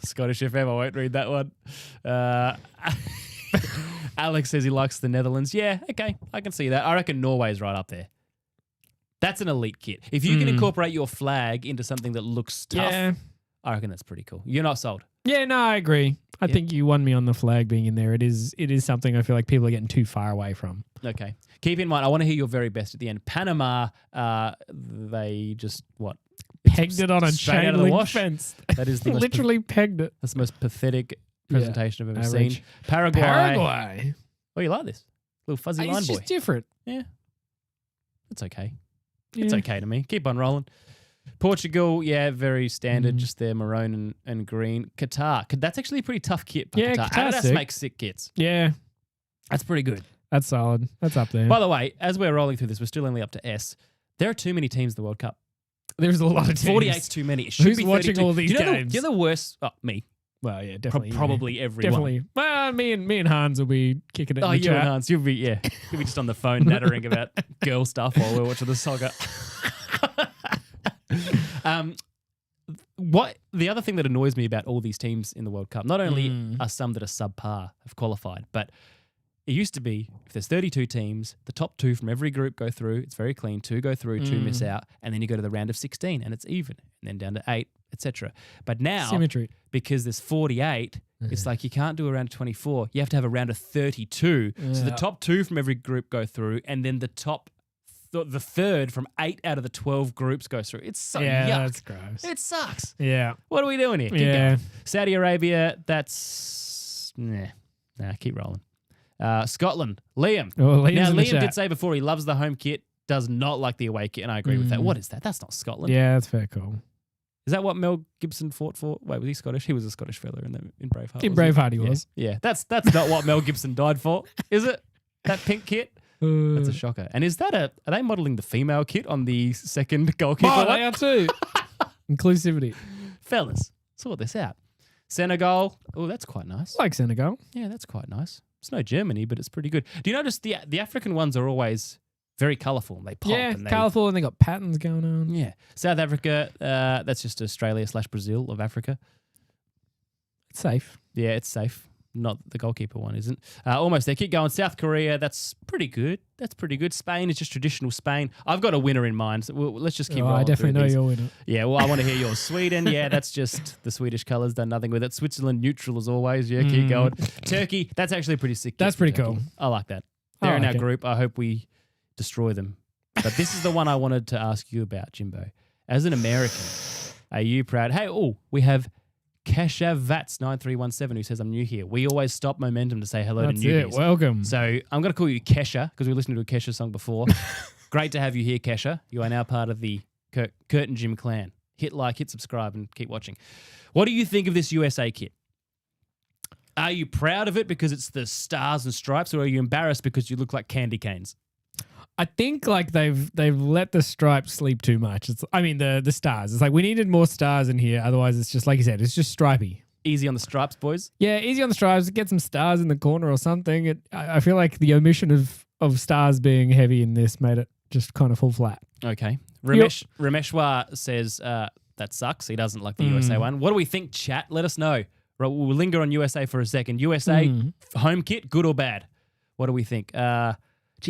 Scottish FM, I won't read that one. Alex says he likes the Netherlands. Yeah, okay, I can see that. I reckon Norway's right up there. That's an elite kit. If you can incorporate your flag into something that looks tough, Yeah. I reckon that's pretty cool. You're not sold. Yeah, no, I agree. I think you won me on the flag being in there. It is something I feel like people are getting too far away from. Okay. Keep in mind, I want to hear your very best at the end. Panama, they just, what? Pegged it on a straight out chain of the link wash. fence. That is the most Literally pegged it. that's the most pathetic presentation I've ever average. seen. Paraguay. Paraguay. Oh, you like this? Little fuzzy line It's boy. just different. Yeah. It's okay. Yeah. It's okay to me. Keep on rolling. Portugal, yeah, very standard, just their maroon and green. Qatar, that's actually a pretty tough kit. By Yeah, Qatar. Qatar's Adidas sick. makes sick kits. Yeah, That's pretty good. that's solid. That's up there. By the way, as we're rolling through this, we're still only up to S. There are too many teams in the World Cup. There's a lot of teams. 48's too many. It should Who's be watching 32. all these do you know games? The worst? Oh, me. Well, yeah, definitely. Probably everyone. Definitely. Well, me and Hans will be kicking it in Oh, the you chat. and Hans, you'll be just on the phone nattering about girl stuff while we're watching the soccer. What the other thing that annoys me about all these teams in the World Cup, not only are some that are subpar have qualified, but it used to be if there's 32 teams, the top 2 from every group go through. It's very clean. 2 go through, 2 miss out, and then you go to the round of 16, and it's even, and then down to 8, etc. But now, Symmetry. because there's 48, it's like you can't do a round of 24. You have to have a round of 32. So the top 2 from every group go through, and then the top, the third from 8 out of the 12 groups goes through. It's so yuck. That's gross. It sucks. Yeah. What are we doing here? Keep Yeah. going. Saudi Arabia, that's keep rolling. Scotland, Liam. Well, Now, in the Liam chat. did say before he loves the home kit, does not like the away kit, and I agree with that. What is that? That's not Scotland. Yeah, that's fair call. Is that what Mel Gibson fought for? Wait, was he Scottish? He was a Scottish fella in Braveheart. In wasn't he? Braveheart he was. Yeah, that's not what Mel Gibson died for, is it? That pink kit? That's a shocker. And is that are they modelling the female kit on the second goalkeeper? Oh, one? they are too. Inclusivity. Fellas, sort this out. Senegal. Oh, that's quite nice. Like Senegal. Yeah, that's quite nice. It's no Germany, but it's pretty good. Do you notice the African ones are always very colourful? They pop. Yeah, and they, colourful, and they got patterns going on. Yeah. South Africa, that's just Australia/Brazil of Africa. It's safe. Yeah, it's safe. Not the goalkeeper one, isn't. Almost there. Keep going. South Korea, that's pretty good. Spain is just traditional Spain. I've got a winner in mind. So let's just keep rolling. I definitely through know these. your winner. Yeah, well, I want to hear yours. Sweden, yeah, that's just the Swedish colours, done nothing with it. Switzerland, neutral as always. Yeah, keep going. Turkey, that's actually a pretty sick kit That's for pretty Turkey. cool. I like that. I They're in like our it. group. I hope we destroy them. But this is the one I wanted to ask you about, Jimbo. As an American, are you proud? Hey, we have Kesha-Vats9317 who says, I'm new here. We always stop momentum to say hello That's to it. newbies. Welcome. So I'm going to call you Kesha because we listened to a Kesha song before. Great to have you here, Kesha. You are now part of the Curt and Jim clan. Hit like, hit subscribe, and keep watching. What do you think of this USA kit? Are you proud of it because it's the stars and stripes, or are you embarrassed because you look like candy canes? I think like they've let the stripes sleep too much. The stars. It's like we needed more stars in here. Otherwise, it's just like you said. It's just stripy. Easy on the stripes, boys. Yeah, easy on the stripes. Get some stars in the corner or something. I feel like the omission of stars being heavy in this made it just kind of fall flat. Okay. Rameshwar says that sucks. He doesn't like the USA one. What do we think, chat? Let us know. We'll linger on USA for a second. USA home kit, good or bad? What do we think?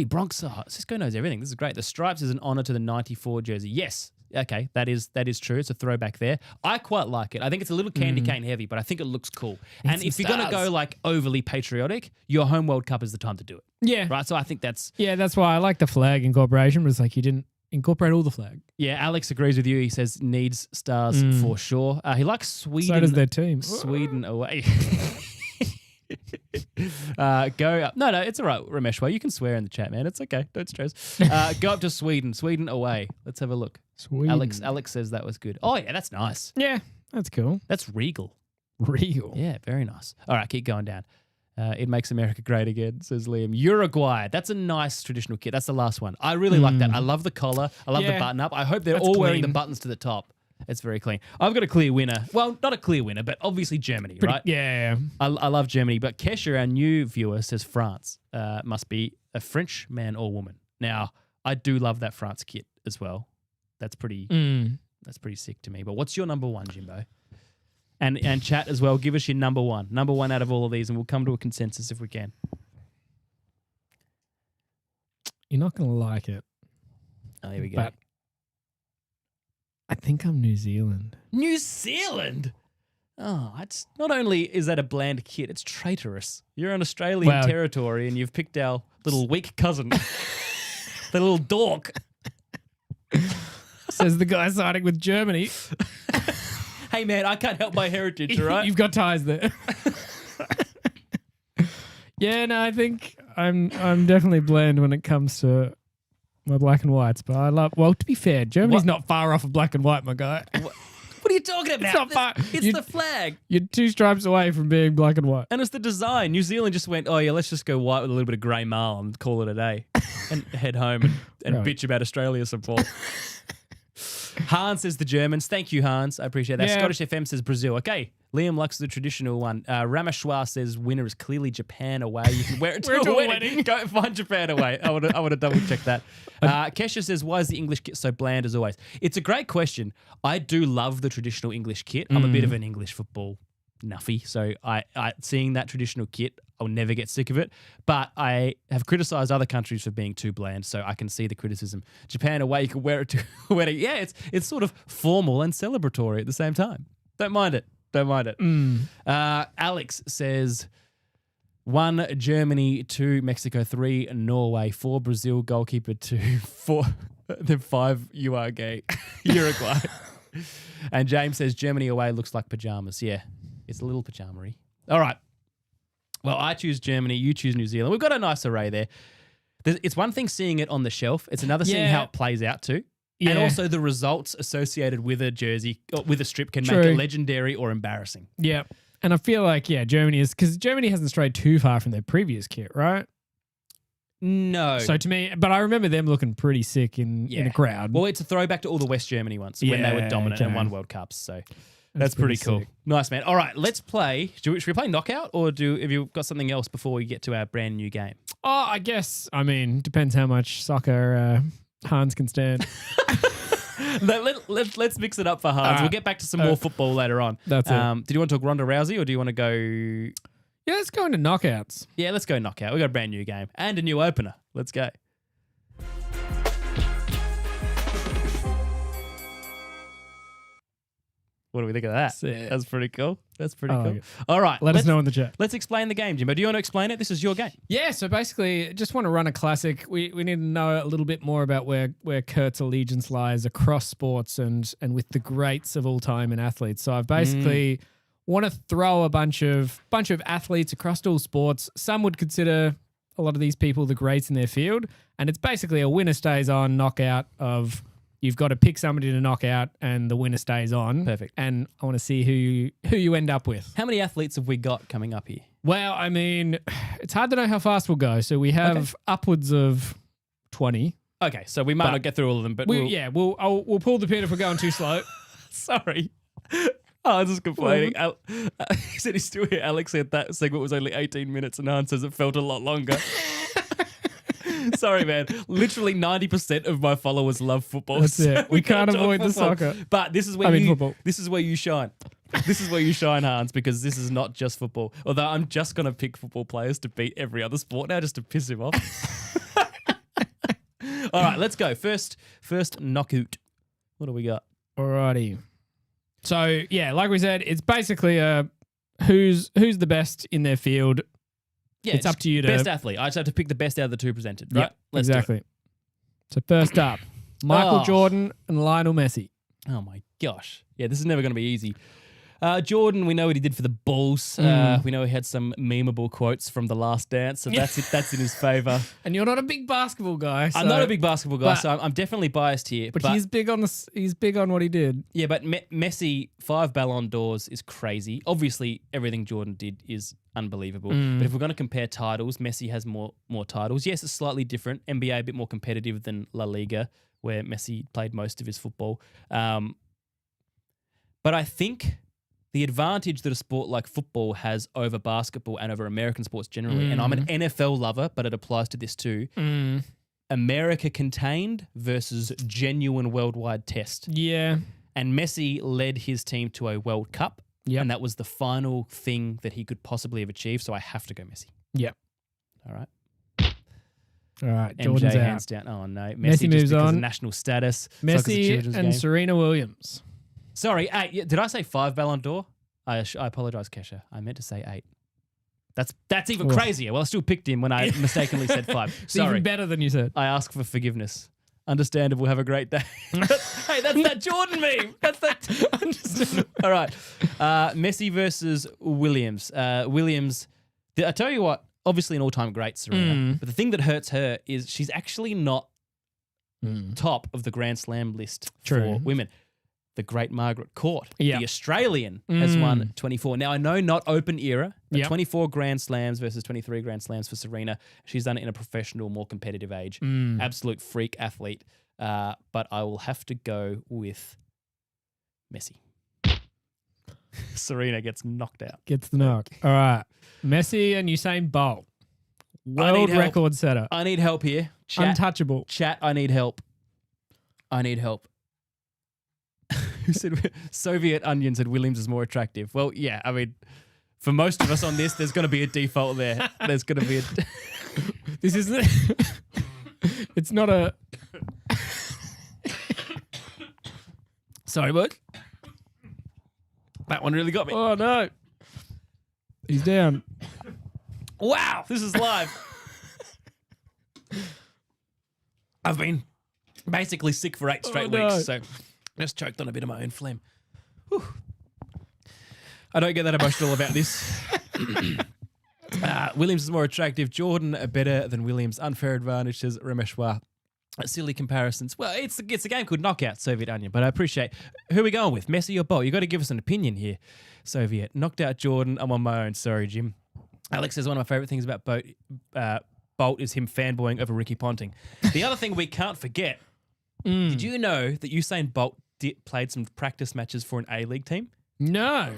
Bronx. Cisco knows everything. This is great. The stripes is an honor to the 94 jersey. Yes. Okay, that is true. It's a throwback there. I quite like it. I think it's a little candy cane heavy, but I think it looks cool. And if you're going to go like overly patriotic, your home World Cup is the time to do it. Yeah. Right? So I think that's... Yeah, that's why I like the flag incorporation, but it's like you didn't incorporate all the flag. Yeah, Alex agrees with you. He says needs stars for sure. He likes Sweden. So does their team. Sweden away. Go up. No, it's all right, Rameshwar. You can swear in the chat, man. It's okay. Don't stress. Go up to Sweden. Sweden away. Let's have a look. Sweden. Alex says that was good. Oh, yeah, that's nice. Yeah, that's cool. That's regal. Real. Yeah, very nice. All right, keep going down. It makes America great again, says Liam. Uruguay. That's a nice traditional kit. That's the last one. I really like that. I love the collar. I love the button up. I hope they're all wearing the buttons to the top. It's very clean. I've got a clear winner. Well, not a clear winner, but obviously Germany, right? Yeah. I love Germany. But Kesha, our new viewer, says France must be a French man or woman. Now, I do love that France kit as well. That's pretty sick to me. But what's your number one, Jimbo? And chat as well. Give us your number one. Number one out of all of these, and we'll come to a consensus if we can. You're not going to like it. Oh, here we go. But I think I'm New Zealand. New Zealand? Oh, it's not only is that a bland kit, it's traitorous. You're on Australian territory and you've picked our little weak cousin. The little dork. Says the guy siding with Germany. Hey, man, I can't help my heritage, all right? You've got ties there. Yeah, no, I think I'm definitely bland when it comes to my black and whites. But I love, well, to be fair, Germany's not far off of black and white, my guy. What are you talking about? It's not far. It's the flag. You're 2 stripes away from being black and white. And it's the design. New Zealand just went, oh, yeah, let's just go white with a little bit of grey marl and call it a day. And head home and bitch about Australia support. Hans says the Germans. Thank you, Hans. I appreciate that. Yeah. Scottish FM says Brazil. Okay. Liam likes the traditional one. Rameshwar says winner is clearly Japan away. You can wear it to a wedding. Go find Japan away. I want to double check that. Kesha says, why is the English kit so bland as always? It's a great question. I do love the traditional English kit. I'm a bit of an English football nuffy. So I seeing that traditional kit, I'll never get sick of it. But I have criticised other countries for being too bland, so I can see the criticism. Japan away, you can wear it to a wedding. Yeah, it's sort of formal and celebratory at the same time. Don't mind it. Alex says 1 Germany, 2 Mexico, 3 Norway, 4 Brazil, goalkeeper 2, 4 then 5 you are gay, Uruguay. And James says Germany away looks like pajamas. Yeah, it's a little pajama-y. All right. Well, I choose Germany, you choose New Zealand. We've got a nice array there. It's one thing seeing it on the shelf. It's another seeing how it plays out too. Yeah. And also the results associated with a jersey, or with a strip can make it legendary or embarrassing. Yeah. And I feel like, Germany is, because Germany hasn't strayed too far from their previous kit, right? No. So to me, but I remember them looking pretty sick in a crowd. Well, it's a throwback to all the West Germany ones when they were dominant and won World Cups. So that's pretty cool. Sick. Nice, man. All right, let's play. Should we play knockout, or have you got something else before we get to our brand new game? Oh, I guess. I mean, depends how much soccer Hans can stand. Let's mix it up for Hans. We'll get back to some more football later on. That's it. Did you want to talk Ronda Rousey, or do you want to go? Yeah, let's go into knockouts. Yeah, let's go knockout. We've got a brand new game and a new opener. Let's go. What do we think of that? That's pretty cool. That's pretty cool. Like all right. Let us know in the chat. Let's explain the game, Jimbo. Do you want to explain it? This is your game. Yeah, so basically, just want to run a classic. We need to know a little bit more about where Curt's allegiance lies across sports and with the greats of all time and athletes. So I've basically want to throw a bunch of athletes across all sports. Some would consider a lot of these people the greats in their field. And it's basically a winner stays on knockout of... You've got to pick somebody to knock out and the winner stays on. Perfect. And I want to see who you end up with. How many athletes have we got coming up here? Well, I mean, it's hard to know how fast we'll go. So we have upwards of 20. Okay, so we might not get through all of them, but we'll pull the pin if we're going too slow. Sorry. Oh, I'm just complaining. He said he's still here. Alex said that segment was only 18 minutes and Hans says it felt a lot longer. Sorry, man. Literally 90% of my followers love football. That's it. We can't avoid the soccer. But this is where this is where you shine. This is where you shine, Hans, because this is not just football. Although I'm just going to pick football players to beat every other sport now just to piss him off. All right, let's go. First knockout. What do we got? Alrighty. So, yeah, like we said, it's basically who's the best in their field. Yeah, it's up to you to... Best athlete. I just have to pick the best out of the two presented, right? Yep, exactly. So first up, Michael Jordan and Lionel Messi. Oh my gosh. Yeah, this is never going to be easy. Jordan, we know what he did for the Bulls. We know he had some memeable quotes from The Last Dance, so that's in his favour. And you're not a big basketball guy. So, I'm not a big basketball guy, so I'm definitely biased here. But he's big on what he did. Yeah, but Messi, 5 Ballon d'Ors is crazy. Obviously, everything Jordan did is unbelievable. But if we're going to compare titles, Messi has more titles. Yes, it's slightly different. NBA a bit more competitive than La Liga, where Messi played most of his football. But I think the advantage that a sport like football has over basketball and over American sports generally, and I'm an NFL lover, but it applies to this too, America contained versus genuine worldwide test. Yeah. And Messi led his team to a World Cup, and that was the final thing that he could possibly have achieved, so I have to go Messi. Yep. All right. Jordan's MJ out. hands down. Oh, no. Messi moves just because on. of national status. Messi and game. Serena Williams. Sorry, 8. Did I say 5 Ballon d'Or? I apologise, Kesha. I meant to say 8. That's even crazier. Well, I still picked him when I mistakenly said 5. It's even better than you said. I ask for forgiveness. Understandable. Have a great day. Hey, that's that Jordan meme. That's that. Understandable. All right. Messi versus Williams. Williams, I tell you what, obviously an all-time great, Serena. But the thing that hurts her is she's actually not top of the Grand Slam list for women. The great Margaret Court, the Australian, has won 24. Now, I know not open era, but 24 Grand Slams versus 23 Grand Slams for Serena. She's done it in a professional, more competitive age. Absolute freak athlete. But I will have to go with Messi. Serena gets knocked out. Gets the knock. All right. Messi and Usain Bolt. World record setter. I need help here. Chat, untouchable. Chat, I need help. I need help. Who said Soviet Onion said Williams is more attractive? Well, yeah, I mean, for most of us on this, there's going to be a default there. There's going to be a... This isn't... It's not a... Sorry, bud. That one really got me. Oh, no. He's down. Wow, this is live. I've been basically sick for 8 straight weeks, so... Just choked on a bit of my own phlegm. Whew. I don't get that emotional about this. Williams is more attractive. Jordan better than Williams. Unfair advantage, says Rameshwar. Silly comparisons. Well, it's a game called Knockout, Soviet Onion, but I appreciate... Who are we going with, Messi or Bolt? You got to give us an opinion here, Soviet. Knocked out Jordan. I'm on my own. Sorry, Jim. Alex says one of my favourite things about Bolt is him fanboying over Ricky Ponting. The other thing we can't forget, did you know that Usain Bolt played some practice matches for an A-League team? No.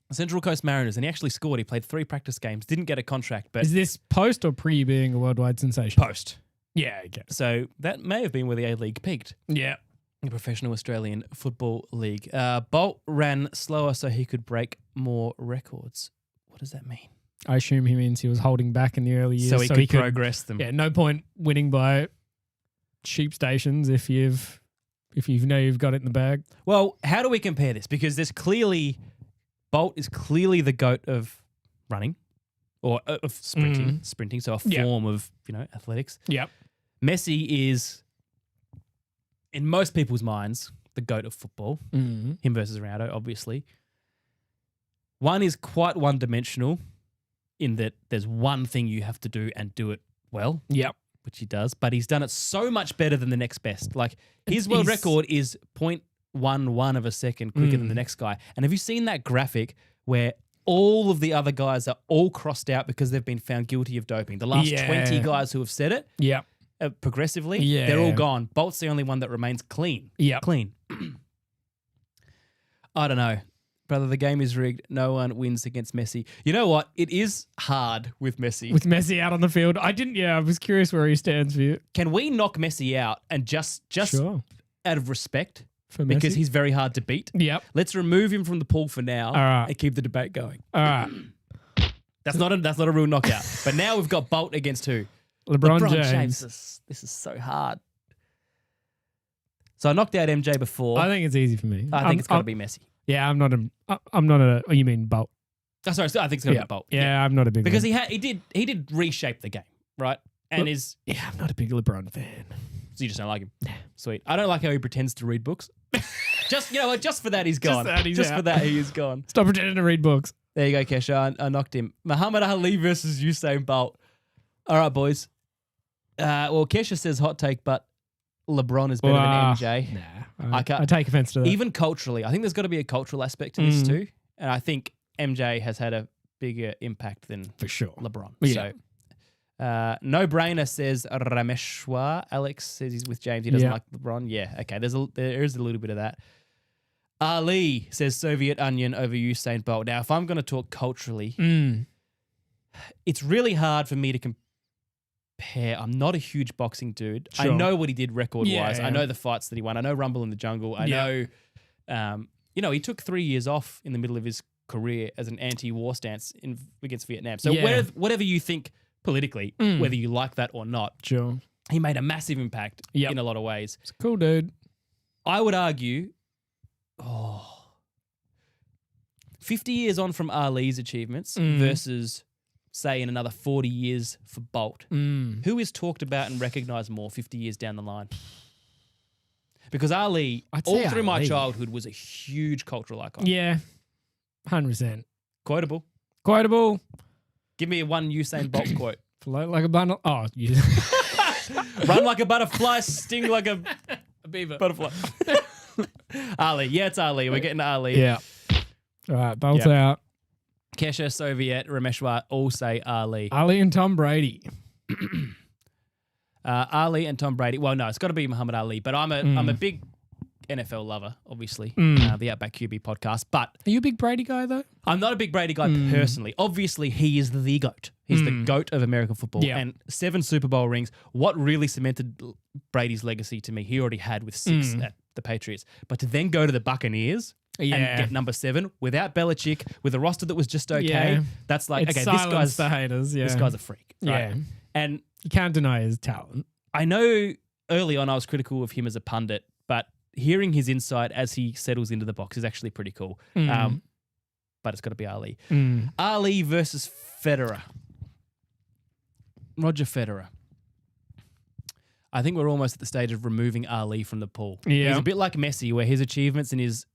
Central Coast Mariners, and he actually scored. He played 3 practice games, didn't get a contract. But is this post or pre being a worldwide sensation? Post. Yeah, okay. So that may have been where the A-League peaked. Yeah. The Professional Australian Football League. Bolt ran slower so he could break more records. What does that mean? I assume he means he was holding back in the early years. So he could progress them. Yeah, no point winning by cheap stations if you know you've got it in the bag. Well, how do we compare this? Because there's clearly... Bolt is clearly the GOAT of running or of sprinting, so a form of, athletics. Yep. Messi is, in most people's minds, the GOAT of football. Him versus Ronaldo, obviously. One is quite one-dimensional in that there's one thing you have to do and do it well. Yep. Which he does, but he's done it so much better than the next best. Like, his world record is 0.11 of a second quicker than the next guy. And have you seen that graphic where all of the other guys are all crossed out because they've been found guilty of doping? The last 20 guys who have said it progressively, they're all gone. Bolt's the only one that remains clean. Yeah. Clean. I don't know. Brother, the game is rigged. No one wins against Messi. You know what? It is hard with Messi. With Messi out on the field. I was curious where he stands for you. Can we knock Messi out and just sure. out of respect? For Messi? Because he's very hard to beat. Yep. Let's remove him from the pool for now and keep the debate going. All right. That's not a real knockout. But now we've got Bolt against who? LeBron James. This is so hard. So I knocked out MJ before. I think it's easy for me. I think it's got to be Messi. Yeah, I'm not a. You mean Bolt? Oh, sorry, I think it's got to be Bolt. Yeah, I'm not a big because he did reshape the game, right? And I'm not a big LeBron fan. So you just don't like him? Sweet. I don't like how he pretends to read books. Just you know what? Just for that, he's gone. Just for that, he is gone. Stop pretending to read books. There you go, Kesha. I knocked him. Muhammad Ali versus Usain Bolt. All right, boys. Well, Kesha says hot take, but LeBron is better than MJ. Nah, I take offense to that. Even culturally, I think there's got to be a cultural aspect to this too, and I think MJ has had a bigger impact than for sure LeBron. Yeah. So, no brainer says Rameshwar. Alex says he's with James. He doesn't like LeBron. Yeah, okay. There is a little bit of that. Ali says Soviet Onion over Usain Bolt. Now, if I'm going to talk culturally, it's really hard for me to compare. I'm not a huge boxing dude. Sure. I know what he did record-wise. Yeah. I know the fights that he won. I know Rumble in the Jungle. I know, he took 3 years off in the middle of his career as an anti-war stance against Vietnam. So whatever you think politically, whether you like that or not, sure, he made a massive impact in a lot of ways. It's a cool dude. I would argue, 50 years on from Ali's achievements versus, say, in another 40 years for Bolt, who is talked about and recognised more 50 years down the line? Because Ali, all through my childhood, was a huge cultural icon. Yeah, 100%. Quotable. Give me one Usain Bolt quote. Float like a bundle. Oh, yeah. Run like a butterfly, sting like a beaver. Butterfly. Ali. Yeah, it's Ali. We're getting to Ali. Yeah. All right, Bolt out. Kesha, Soviet, Rameshwar all say Ali. Ali and Tom Brady. Ali and Tom Brady. Well, no, it's got to be Muhammad Ali. But I'm a big NFL lover, obviously. The Outback QB podcast. But are you a big Brady guy though? I'm not a big Brady guy personally. Obviously, he is the GOAT. He's the GOAT of American football. Yeah. And 7 Super Bowl rings. What really cemented Brady's legacy to me, he already had with 6 at the Patriots. But to then go to the Buccaneers and get number 7 without Belichick, with a roster that was just okay, that's like, it's okay, this guy's a freak. Right? Yeah. And you can't deny his talent. I know early on I was critical of him as a pundit, but hearing his insight as he settles into the box is actually pretty cool. But it's got to be Ali. Ali versus Federer. Roger Federer. I think we're almost at the stage of removing Ali from the pool. Yeah. He's a bit like Messi, where his achievements and his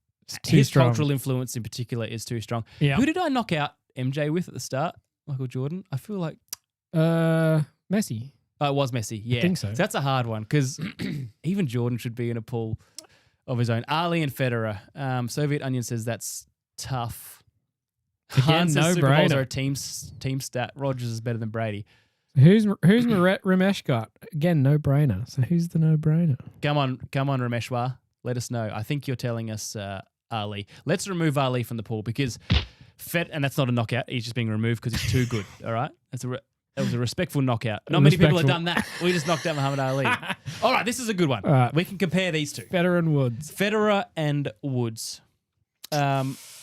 cultural influence in particular is too strong. Yeah. Who did I knock out MJ with at the start? Michael Jordan? I feel like... Messi. Oh, it was Messi, yeah. I think so. That's a hard one, because even Jordan should be in a pool of his own. Ali and Federer. Soviet Onion says that's tough. Again, no Super brainer. Bowls are a team stat. Rodgers is better than Brady. Who's Ramesh got? Again, no brainer. So who's the no brainer? Come on, Rameshwar. Let us know. I think you're telling us Ali. Let's remove Ali from the pool because and that's not a knockout. He's just being removed because he's too good. All right, that was a respectful knockout. Not many people have done that. We just knocked out Muhammad Ali. All right, this is a good one. Right. We can compare these two. Federer and Woods.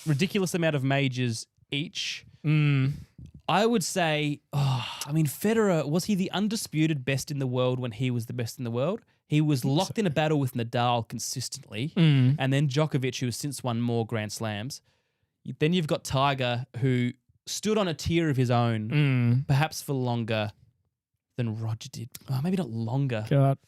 Ridiculous amount of majors each. I would say, Federer, was he the undisputed best in the world when he was the best in the world? He was locked in a battle with Nadal consistently, and then Djokovic, who has since won more Grand Slams. Then you've got Tiger, who stood on a tier of his own, perhaps for longer than Roger did. Oh, maybe not longer. God.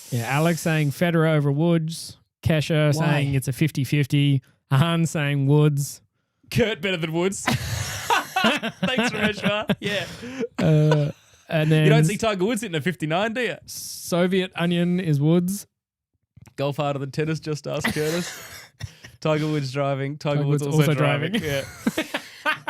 Yeah, Alex saying Federer over Woods. Kesha saying it's a 50-50. Han saying Woods. Curt better than Woods. Thanks, Rameshwar. Yeah. And then you don't see Tiger Woods hitting a 59, do you? Soviet Onion is Woods. Golf harder than tennis, just ask Curtis. Tiger Woods driving. Tiger Woods also driving. Yeah.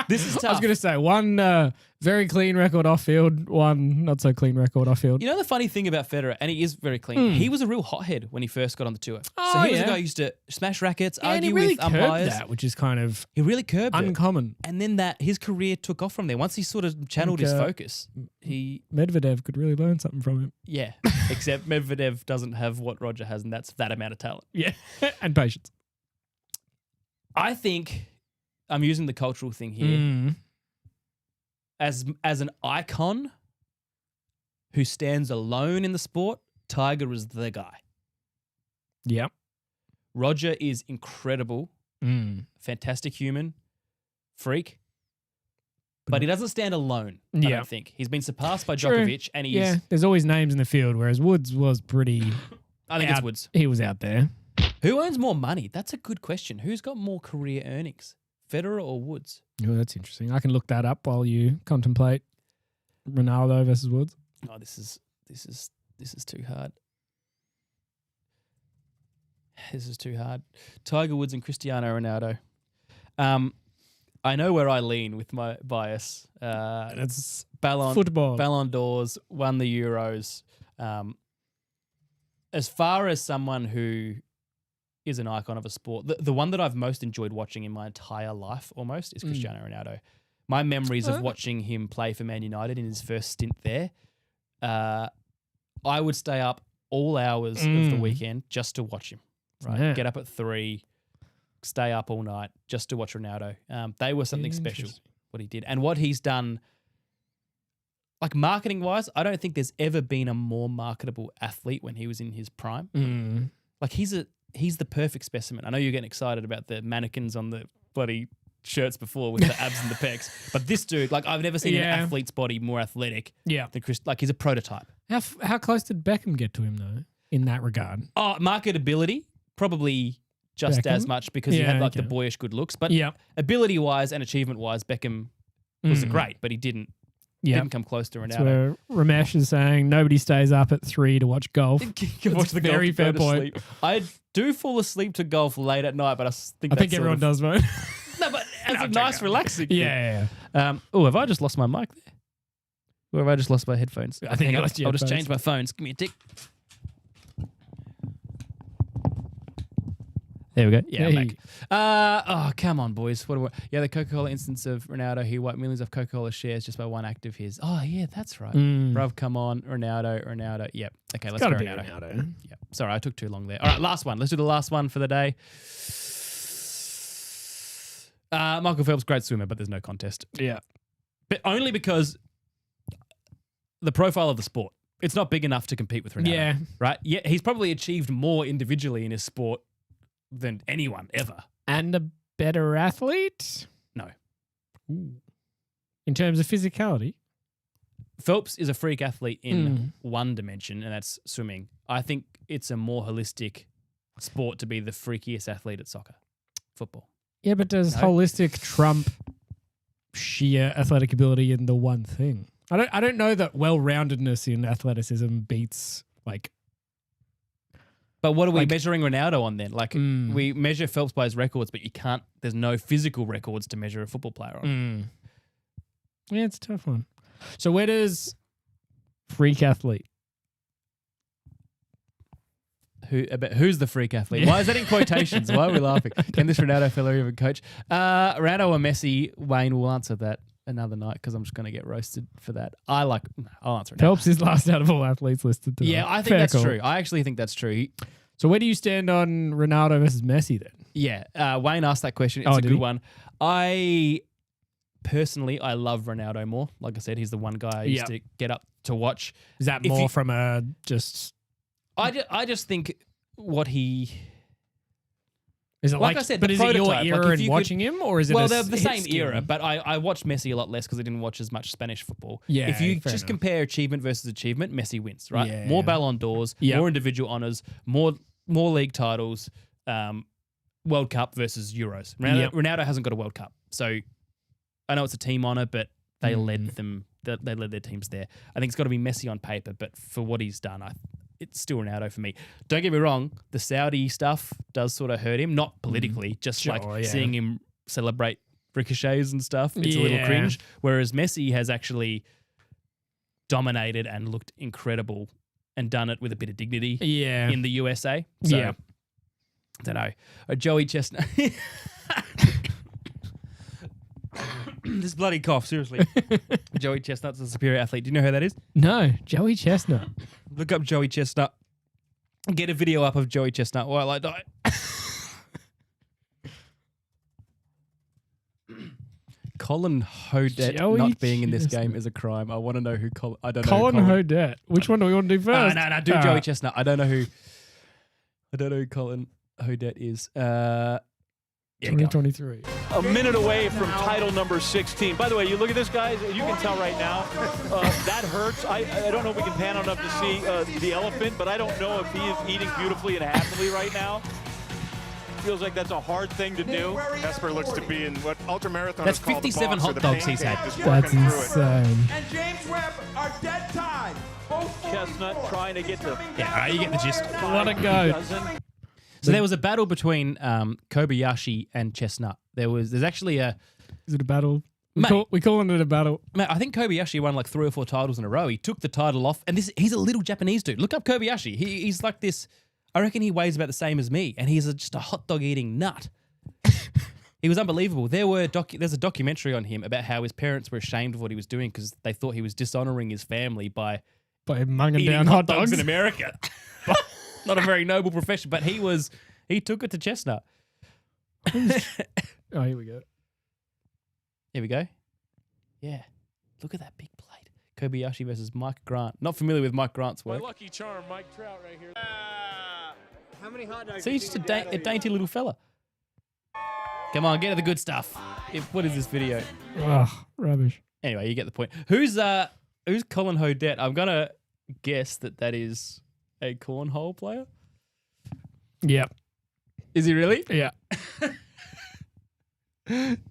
This is tough. I was going to say, one very clean record off-field, one not so clean record off-field. You know the funny thing about Federer, and he is very clean, he was a real hothead when he first got on the tour. So he was a guy who used to smash rackets, argue with umpires. That, which is kind of he really curbed uncommon. And then his career took off from there. Once he sort of channeled his focus, Medvedev could really learn something from him. Yeah, except Medvedev doesn't have what Roger has, and that's that amount of talent. Yeah, and patience. I think I'm using the cultural thing here. As an icon who stands alone in the sport, Tiger is the guy. Yep. Roger is incredible, fantastic human, freak, but he doesn't stand alone, I don't think. He's been surpassed by Djokovic, and he's... there's always names in the field, whereas Woods was pretty... I think it's Woods. He was out there. Who earns more money? That's a good question. Who's got more career earnings, Federer or Woods? Oh, that's interesting. I can look that up while you contemplate Ronaldo versus Woods. Oh, this is too hard. This is too hard. Tiger Woods and Cristiano Ronaldo. I know where I lean with my bias. It's football. Ballon d'Ors, won the Euros. As far as someone who is an icon of a sport, the one that I've most enjoyed watching in my entire life almost is Cristiano Ronaldo. My memories of watching him play for Man United in his first stint there, I would stay up all hours of the weekend just to watch him. Right, Yeah. Get up at 3, stay up all night just to watch Ronaldo. They were something special, what he did. And what he's done, like marketing-wise, I don't think there's ever been a more marketable athlete when he was in his prime. Like he's the perfect specimen. I know you're getting excited about the mannequins on the bloody shirts before with the abs and the pecs, but this dude, like I've never seen an athlete's body more athletic than Chris. Like he's a prototype. How close did Beckham get to him though in that regard? Oh, marketability, probably just Beckham? as much because he had like the boyish good looks, but ability-wise and achievement-wise, Beckham was great, but he didn't come close to Ronaldo. That's where Ramesh is saying nobody stays up at 3 to watch golf. Watch the very golf fair point. Sleep. I do fall asleep to golf late at night, but I think everyone does, mate. No, but it's a nice, relaxing thing. Yeah. Have I just lost my mic there? Or have I just lost my headphones? I think I'll just change my phones. Give me a tick. There we go. Yeah, I'm back. Come on, boys. The Coca-Cola instance of Ronaldo. He wiped millions of Coca-Cola shares just by one act of his. Oh, yeah, that's right. Bruv, come on. Ronaldo. Yep. Okay, let's go Ronaldo. Yep. Sorry, I took too long there. All right, last one. Let's do the last one for the day. Michael Phelps, great swimmer, but there's no contest. Yeah. But only because the profile of the sport. It's not big enough to compete with Ronaldo. Yeah. Right? Yeah, he's probably achieved more individually in his sport than anyone ever. And a better athlete? No. Ooh. In terms of physicality? Phelps is a freak athlete in one dimension, and that's swimming. I think it's a more holistic sport to be the freakiest athlete at soccer, football. Yeah, but does holistic trump sheer athletic ability in the one thing? I don't know that well-roundedness in athleticism beats like. But what are we measuring Ronaldo on then? Like we measure Phelps by his records, but you can't. There's no physical records to measure a football player on. Yeah, it's a tough one. So where does freak athlete? Who's the freak athlete? Why is that in quotations? Why are we laughing? Can this Ronaldo fellow even coach? Ronaldo or Messi? Wayne will answer that another night because I'm just going to get roasted for that. I'll answer it. Phelps is last out of all athletes listed today. Yeah, I think that's true. I actually think that's true. So where do you stand on Ronaldo versus Messi then? Yeah, Wayne asked that question. It's a good one. I love Ronaldo more. Like I said, he's the one guy I used to get up to watch. Is that more from a just... I just think what he... Is it like I said, but is it your era in watching him, or is it? Well, they're the same era, but I watched Messi a lot less because I didn't watch as much Spanish football. Yeah, if you just compare achievement versus achievement, Messi wins, right? Yeah, more Ballon d'Ors, more individual honors, more league titles, World Cup versus Euros. Ronaldo hasn't got a World Cup, so I know it's a team honor, but they led them. They led their teams there. I think it's got to be Messi on paper, but for what he's done, it's still Ronaldo for me. Don't get me wrong, the Saudi stuff does sort of hurt him, not politically, just seeing him celebrate ricochets and stuff. It's a little cringe. Whereas Messi has actually dominated and looked incredible and done it with a bit of dignity in the USA. So, I don't know. Joey Chestnut. This bloody cough, seriously. Joey Chestnut's a superior athlete. Do you know who that is? No, Joey Chestnut. Look up Joey Chestnut. Get a video up of Joey Chestnut while I die. Colin Hodette not being in this game is a crime. I want to know who Colin... I don't know Colin Hodette. Which one do we want to do first? No, do Joey Chestnut. I don't know who Colin Hodette is. 2023. A minute away from title number 16. By the way, you look at this, guys. You can tell right now that hurts. I don't know if we can pan enough to see the elephant, but I don't know if he is eating beautifully and happily right now. feels like that's a hard thing to do. Esper looks to be in what ultramarathoners That's call 57 the box hot or the dogs he's pancake, had. just That's working through it. insane. And James Webb are dead tied. Both Chestnut trying to get the Yeah, all right, you get the gist. What a goat. So there was a battle between Kobayashi and Chestnut. There's actually a... Is it a battle? Mate. We're calling it a battle. Mate, I think Kobayashi won like 3 or 4 titles in a row. He took the title off, and he's a little Japanese dude. Look up Kobayashi. He's like this. I reckon he weighs about the same as me, and he's just a hot dog eating nut. He was unbelievable. There's a documentary on him about how his parents were ashamed of what he was doing because they thought he was dishonoring his family by Munging eating down hot dogs in America. Not a very noble profession, but he took it to Chestnut. Oh, here we go. Here we go. Yeah. Look at that big plate. Kobayashi versus Mike Grant. Not familiar with Mike Grant's work. My lucky charm, Mike Trout right here. How many hot dogs? So he's just a dainty little fella. Come on, get to the good stuff. What is this video? Ugh, rubbish. Anyway, you get the point. Who's Colin Hodette? I'm gonna guess that is a cornhole player. Yep. Is he really? Yeah.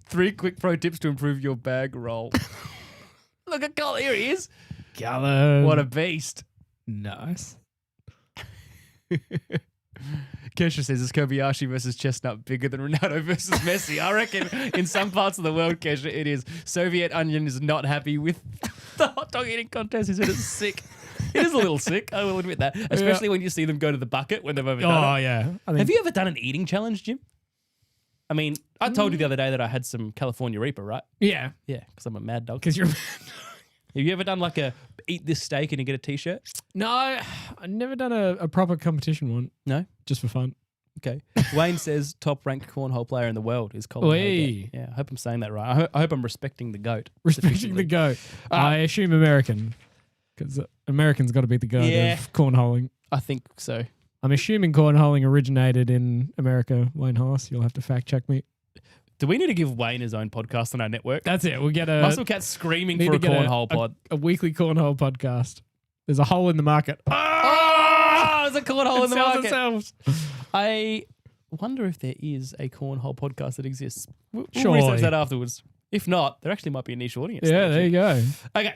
3 quick pro tips to improve your bag roll. Look at Colin. Here he is. Gallo. What a beast. Nice. Kesha says, is Kobayashi versus Chestnut bigger than Ronaldo versus Messi? I reckon in some parts of the world, Kesha, it is. Soviet Onion is not happy with the hot dog eating contest. He said it's sick. It is a little sick. I will admit that. Especially when you see them go to the bucket when they've overdone it. Oh, yeah. Have you ever done an eating challenge, Jim? I mean, I told you the other day that I had some California Reaper, right? Yeah. Yeah, because I'm a mad dog. Because you're... Have you ever done like a eat this steak and you get a t-shirt? No, I've never done a proper competition one. No? Just for fun. Okay. Wayne says top ranked cornhole player in the world is Colin Oi. Hodette. Yeah, I hope I'm saying that right. I hope I'm respecting the GOAT. Respecting the GOAT. I assume American. Because American's got to be the GOAT of cornholing. I think so. I'm assuming cornholing originated in America. Wayne Haas, you'll have to fact check me. Do we need to give Wayne his own podcast on our network? That's it. We'll get a Muscle Cat screaming for a cornhole pod. A weekly cornhole podcast. There's a hole in the market. Oh, there's a cornhole in the Sells market. itself. I wonder if there is a cornhole podcast that exists. We'll Surely. research that afterwards. If not, there actually might be a niche audience. Yeah, there you go. Okay.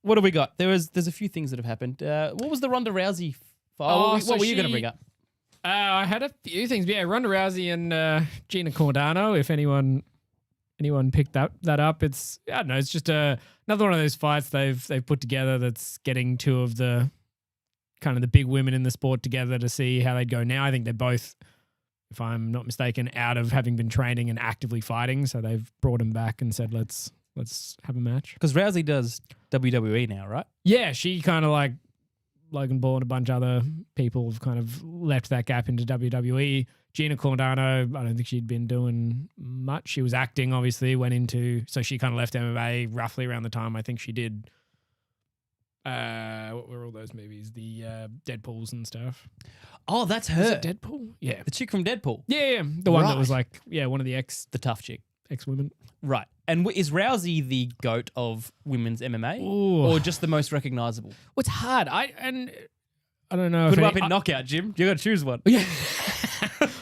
What have we got? There's a few things that have happened. What was the Ronda Rousey file? What were you going to bring up? I had a few things. Yeah, Ronda Rousey and Gina Cordano. If anyone picked that up, it's I don't know. It's just another one of those fights they've put together that's getting two of the kind of the big women in the sport together to see how they'd go now. I think they're both, if I'm not mistaken, out of having been training and actively fighting. So they've brought them back and said, let's have a match. Because Rousey does WWE now, right? Yeah, she kind of like Logan Paul and a bunch of other people have kind of left that gap into WWE. Gina Cordano, I don't think she'd been doing much. She was acting, obviously, so she kind of left MMA roughly around the time I think she did. What were all those movies? The Deadpools and stuff. Oh, that's her. Is it Deadpool? Yeah. The chick from Deadpool. Yeah. The one that Right. was like, one of the The tough chick. ex-women. Right. And is Rousey the GOAT of women's MMA? Ooh. Or just the most recognizable? Well, it's hard. I don't know. Put if him up in knockout, Jim. You got to choose one. Yeah.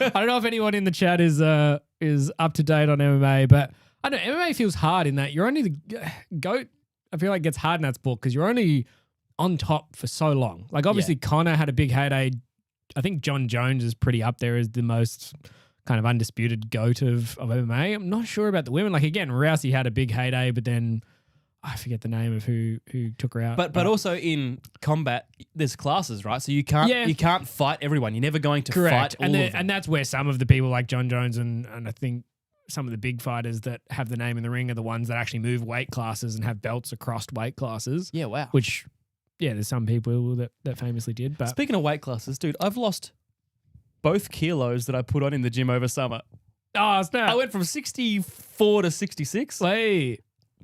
I don't know if anyone in the chat is up to date on MMA, but I don't know. MMA feels hard in that you're only the GOAT. I feel like gets hard in that sport because you're only on top for so long. Like obviously Conor had a big heyday. I think John Jones is pretty up there as the most kind of undisputed GOAT of MMA. I'm not sure about the women. Like again, Rousey had a big heyday, but then I forget the name of who took her out. But also in combat, there's classes, right? So you can't fight everyone. You're never going to fight all of them. And that's where some of the people like John Jones and I think some of the big fighters that have the name in the ring are the ones that actually move weight classes and have belts across weight classes. Yeah, wow. Which, there's some people that famously did. But Speaking of weight classes, dude, I've lost both kilos that I put on in the gym over summer. Oh, snap. I went from 64 to 66. Hey.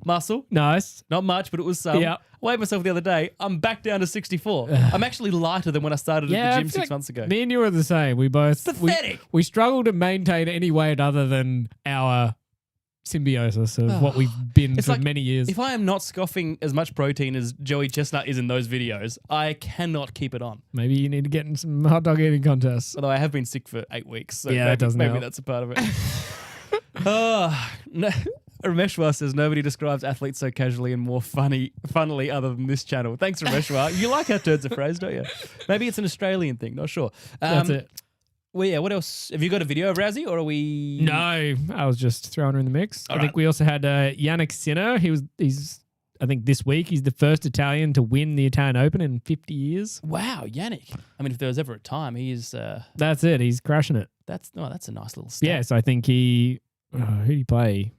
Muscle. Nice. Not much, but it was some. Yeah. I weighed myself the other day. I'm back down to 64. I'm actually lighter than when I started at the gym 6 months ago. Me and you are the same. We both... Pathetic. We struggle to maintain any weight other than our symbiosis of what we've been It's for like, many years. If I am not scoffing as much protein as Joey Chestnut is in those videos, I cannot keep it on. Maybe you need to get in some hot dog eating contests. Although I have been sick for 8 weeks, so Yeah, that doesn't maybe help. that's a part of it. No, Rameshwar says nobody describes athletes so casually and more funnily other than this channel. Thanks, Rameshwar. You like how turds are phrased, don't you? Maybe it's an Australian thing, not sure. That's it. Well, yeah, what else? Have you got a video of Rousey, or are we... No, I was just throwing her in the mix. All I think right. we also had Yannick Sinner. He's I think this week he's the first Italian to win the Italian Open in 50 years. Wow, Yannick. I mean, if there was ever a time, he is... That's it. He's crushing it. That's a nice little stat. Yes, I think he... who did he play?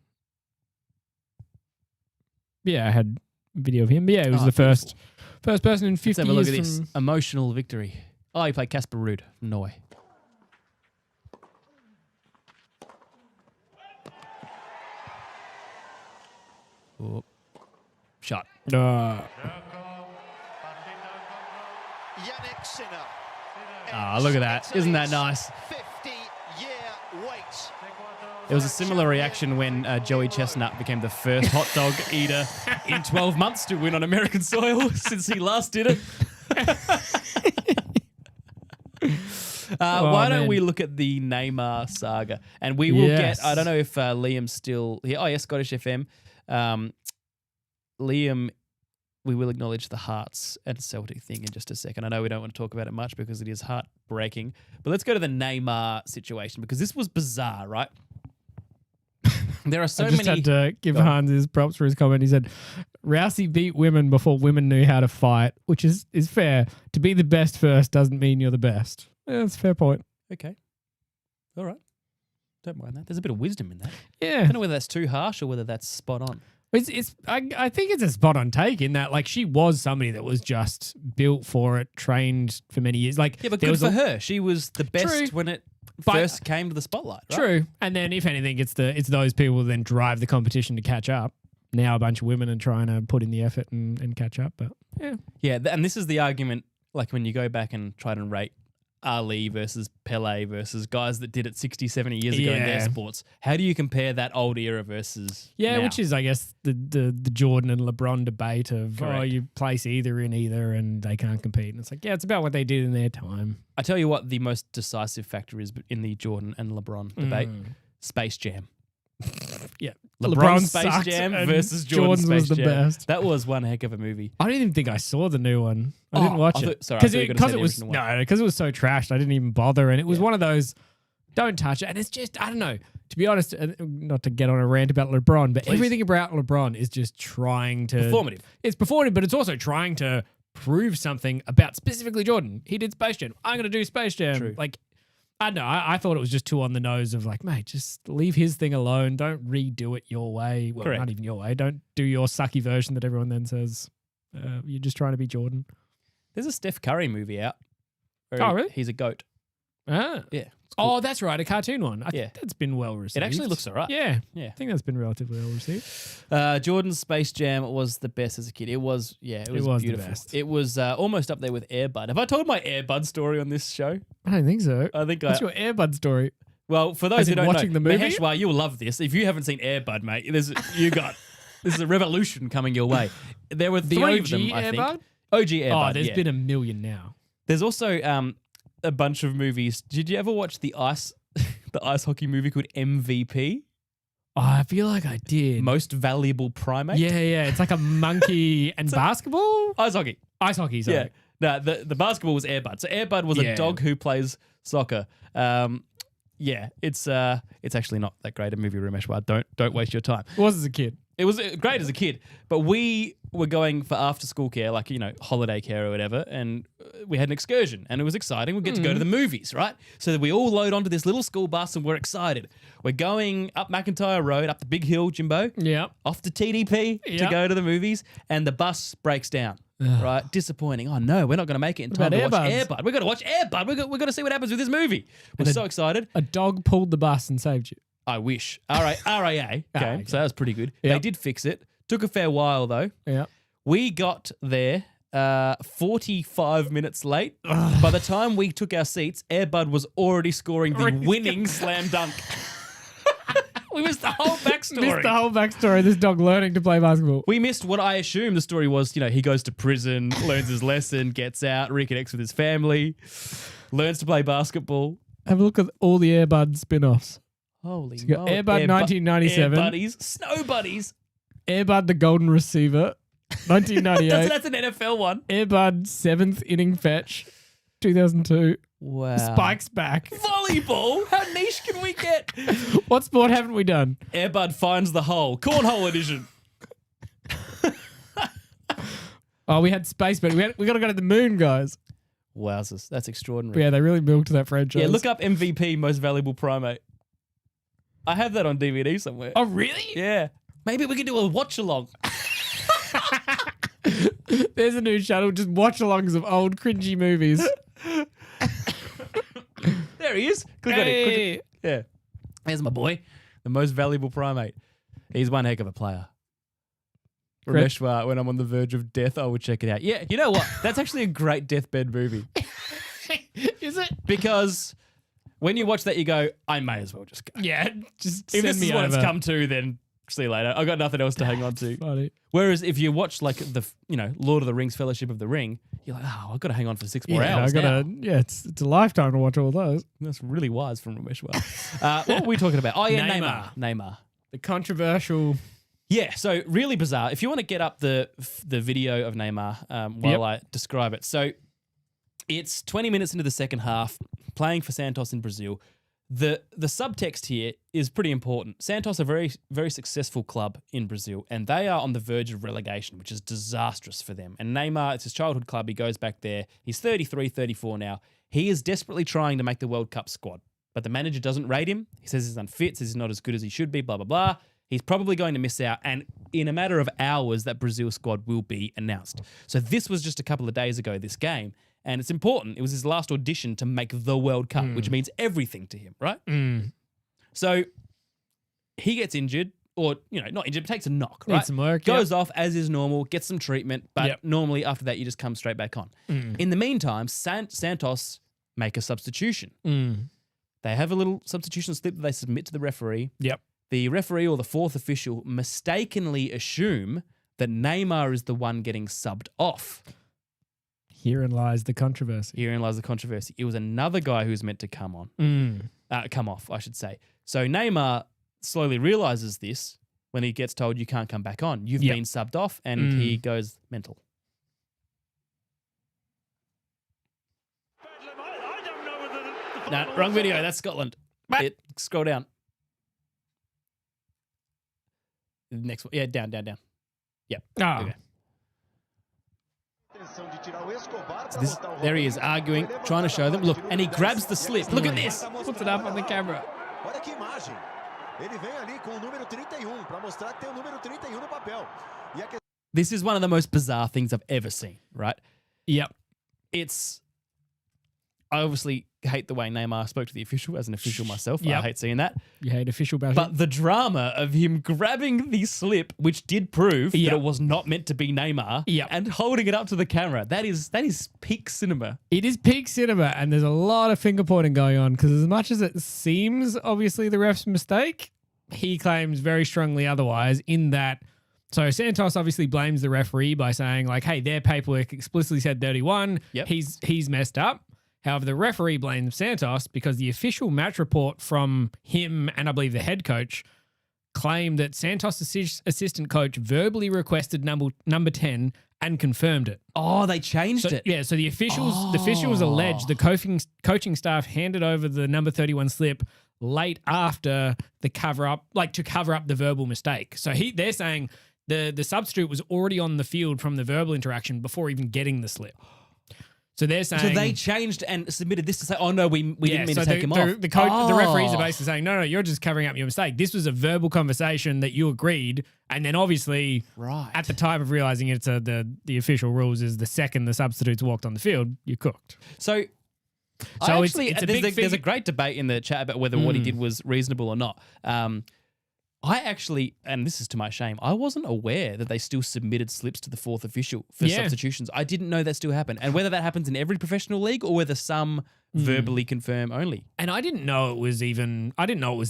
Yeah, I had a video of him. But yeah, he was the first person in 50 Let's have a look at years this. Emotional victory. Oh, he played Casper Ruud from Norway. Oh. Shot. Yannick Sinner. Ah, look at that. Isn't that nice? 50-year wait. There was a similar reaction when Joey Chestnut became the first hot dog eater in 12 months to win on American soil since he last did it. Why don't we look at the Neymar saga? And we will get, I don't know if Liam's still here. Oh, yeah, Scottish FM. Liam, we will acknowledge the Hearts and Celtic thing in just a second. I know we don't want to talk about it much because it is heartbreaking. But let's go to the Neymar situation because this was bizarre, right? There are so I just many... had to give Hans his props for his comment. He said, Rousey beat women before women knew how to fight, which is fair. To be the best first doesn't mean you're the best. Yeah, that's a fair point. Okay. All right. Don't mind that. There's a bit of wisdom in that. Yeah. I don't know whether that's too harsh or whether that's spot on. I think it's a spot on take in that, like, she was somebody that was just built for it, trained for many years. Like, Yeah, but good for her. She was the best when it first came to the spotlight, right? True. And then if anything, it's those people who then drive the competition to catch up. Now a bunch of women are trying to put in the effort and catch up. But yeah. Yeah, and this is the argument, like when you go back and try to rate Ali versus Pele versus guys that did it 60, 70 years ago in their sports. How do you compare that old era versus now? Which is, I guess, the Jordan and LeBron debate of, Correct. you place either in either and they can't compete. And it's like, yeah, it's about what they did in their time. I tell you what the most decisive factor is in the Jordan and LeBron debate. Space Jam. Yeah. LeBron LeBron Space sucked Jam and versus Jordan Jordan's Space was the Jam. best. That was one heck of a movie. I don't even think I saw the new one. I didn't watch it. Sorry, I thought you were gonna say the because it was so trashed. I didn't even bother, and it was one of those don't touch it. And it's just, I don't know. To be honest, not to get on a rant about LeBron, but everything about LeBron is just trying to Performative. It's performative, but it's also trying to prove something about specifically Jordan. He did Space Jam. I'm going to do Space Jam. True. Like, I don't know. I thought it was just too on the nose of like, mate, just leave his thing alone. Don't redo it your way. Well, Correct. not even your way. Don't do your sucky version that everyone then says you're just trying to be Jordan. There's a Steph Curry movie out. Oh, really? He's a goat. Ah. Yeah. Oh, that's right. A cartoon one. I Yeah. think that's been well received. It actually looks all right. Yeah. Yeah. I think that's been relatively well received. Jordan's Space Jam was the best as a kid. It was was the beautiful. best. It was almost up there with Air Bud. Have I told my Air Bud story on this show? I don't think so. I think What's your Airbud story? Well, for those As who in don't watching know, the movie? Maheshwar, you'll love this. If you haven't seen Air Bud, mate, this is a revolution coming your way. There were The three OG of them, I think. Airbud? OG Air Oh, Bud, there's yeah. been a million now. There's also a bunch of movies. Did you ever watch the ice hockey movie called MVP? Oh, I feel like I did. Most Valuable Primate? Yeah. It's like a monkey and basketball? Ice hockey. Ice hockey, sorry. Yeah. No, the basketball was Air Bud. So Air Bud was Yeah. a dog who plays soccer. Yeah, it's actually not that great a movie, Rameshwar. Don't waste your time. It was as a kid. It was great as a kid, but we were going for after school care, like, holiday care or whatever, and we had an excursion, and it was exciting. We get to go to the movies, right? So we all load onto this little school bus, and we're excited. We're going up McIntyre Road, up the big hill, Jimbo, Yeah. off to TDP to Yeah. go to the movies, and the bus breaks down. Right, disappointing. Oh no, we're not going to make it in time to about watch Air Air Bud. We're going to watch Air Bud. We're going to see what happens with this movie. We're so excited. A dog pulled the bus and saved you. I wish. RAA. Okay, okay. so that was pretty good. Yep. They did fix it. Took a fair while though. Yeah. We got there 45 minutes late. By the time we took our seats, Air Bud was already scoring the winning slam dunk. We missed the whole backstory. Missed the whole backstory of this dog learning to play basketball. We missed what I assume the story was. He goes to prison, learns his lesson, gets out, reconnects with his family, learns to play basketball. Have a look at all the Air Bud spin-offs. Holy So you got moly. Air Bud 1997. Air Buddies. Snow Buddies. Air Bud the Golden Receiver, 1998. That's an NFL one. Air Bud 7th Inning Fetch, 2002. Wow. Spikes Back. Volleyball? How niche can we get? What sport haven't we done? Air Bud finds the hole. Cornhole edition. Oh, we had Space Bud. We got to go to the moon, guys. Wowzers. That's extraordinary. Yeah, they really milked that franchise. Yeah, look up MVP, most valuable primate. I have that on DVD somewhere. Oh, really? Yeah. Maybe we could do a watch along. There's a new channel, just watch-alongs of old cringy movies. There he is. Click on it. Hey. Yeah. There's my boy, the most valuable primate. He's one heck of a player. Rameshwar, when I'm on the verge of death, I would check it out. Yeah, you know what? That's actually a great deathbed movie. Is it? Because when you watch that, you go, I may as well just go. Yeah, just If send this me is what over. it's come to, then see you later. I've got nothing else to hang on to. Funny. Whereas if you watch like the, Lord of the Rings, Fellowship of the Ring, you're like, oh, I've got to hang on for 6 more hours. It's a lifetime to watch all those. That's really wise from Rameshwar. What were we talking about? Oh, yeah, Neymar. The controversial. Yeah, so really bizarre. If you want to get up the video of Neymar while I describe it. So it's 20 minutes into the second half, playing for Santos in Brazil. The subtext here is pretty important. Santos are a very, very successful club in Brazil, and they are on the verge of relegation, which is disastrous for them. And Neymar, it's his childhood club. He goes back there. He's 33, 34 now. He is desperately trying to make the World Cup squad, but the manager doesn't rate him. He says he's unfit, says he's not as good as he should be, blah, blah, blah. He's probably going to miss out, and in a matter of hours, that Brazil squad will be announced. So this was just a couple of days ago, this game, and it's important. It was his last audition to make the World Cup, which means everything to him, right? So he gets injured, or, not injured, but takes a knock, right? Needs some work, Goes off as is normal, gets some treatment, but normally after that, you just come straight back on. In the meantime, Santos make a substitution. They have a little substitution slip that they submit to the referee. Yep. The referee or the fourth official mistakenly assume that Neymar is the one getting subbed off. Herein lies the controversy. Herein lies the controversy. It was another guy who was meant to come off, I should say. So Neymar slowly realizes this when he gets told you can't come back on. You've been subbed off, and he goes mental. No, wrong video. That's Scotland. Scroll down. Next one. Yeah, down. Yep. Oh. Okay. So there he is arguing, trying to show them. Look, and he grabs the slip. Look at this. Puts it up on the camera. Olha que imagem. Ele vem ali com o número 31 para mostrar que tem o número 31 no papel. This is one of the most bizarre things I've ever seen, right? Yep. I obviously hate the way Neymar spoke to the official as an official myself. I hate seeing that. You hate official bashing. But the drama of him grabbing the slip, which did prove that it was not meant to be Neymar, and holding it up to the camera, that is peak cinema. It is peak cinema, and there's a lot of finger pointing going on, because as much as it seems obviously the ref's mistake, he claims very strongly otherwise in that. So Santos obviously blames the referee by saying, like, hey, their paperwork explicitly said 31. Yep. He's messed up. However, the referee blames Santos because the official match report from him and I believe the head coach claimed that Santos' assistant coach verbally requested number 10 and confirmed it. Oh, they changed it. Yeah, so the officials allege the coaching staff handed over the number 31 slip late after the cover up, like to cover up the verbal mistake. So they're saying the substitute was already on the field from the verbal interaction before even getting the slip. So they're saying... So they changed and submitted this to say, oh, no, we didn't mean to take him off. The referees are basically saying, no, you're just covering up your mistake. This was a verbal conversation that you agreed. And then obviously, at the time of realizing it's the official rules is the second the substitutes walked on the field, you're cooked. So it's a there's a great debate in the chat about whether what he did was reasonable or not. I actually, and this is to my shame, I wasn't aware that they still submitted slips to the fourth official for substitutions. I didn't know that still happened. And whether that happens in every professional league or whether some verbally confirm only. And I didn't know it was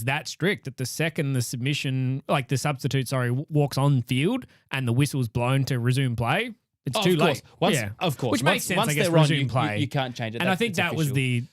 that strict that the second the substitute, walks on field and the whistle's blown to resume play, it's too late. Of course. Which makes sense, Once I guess, they're on, resume play. you can't change it. And I think that was official.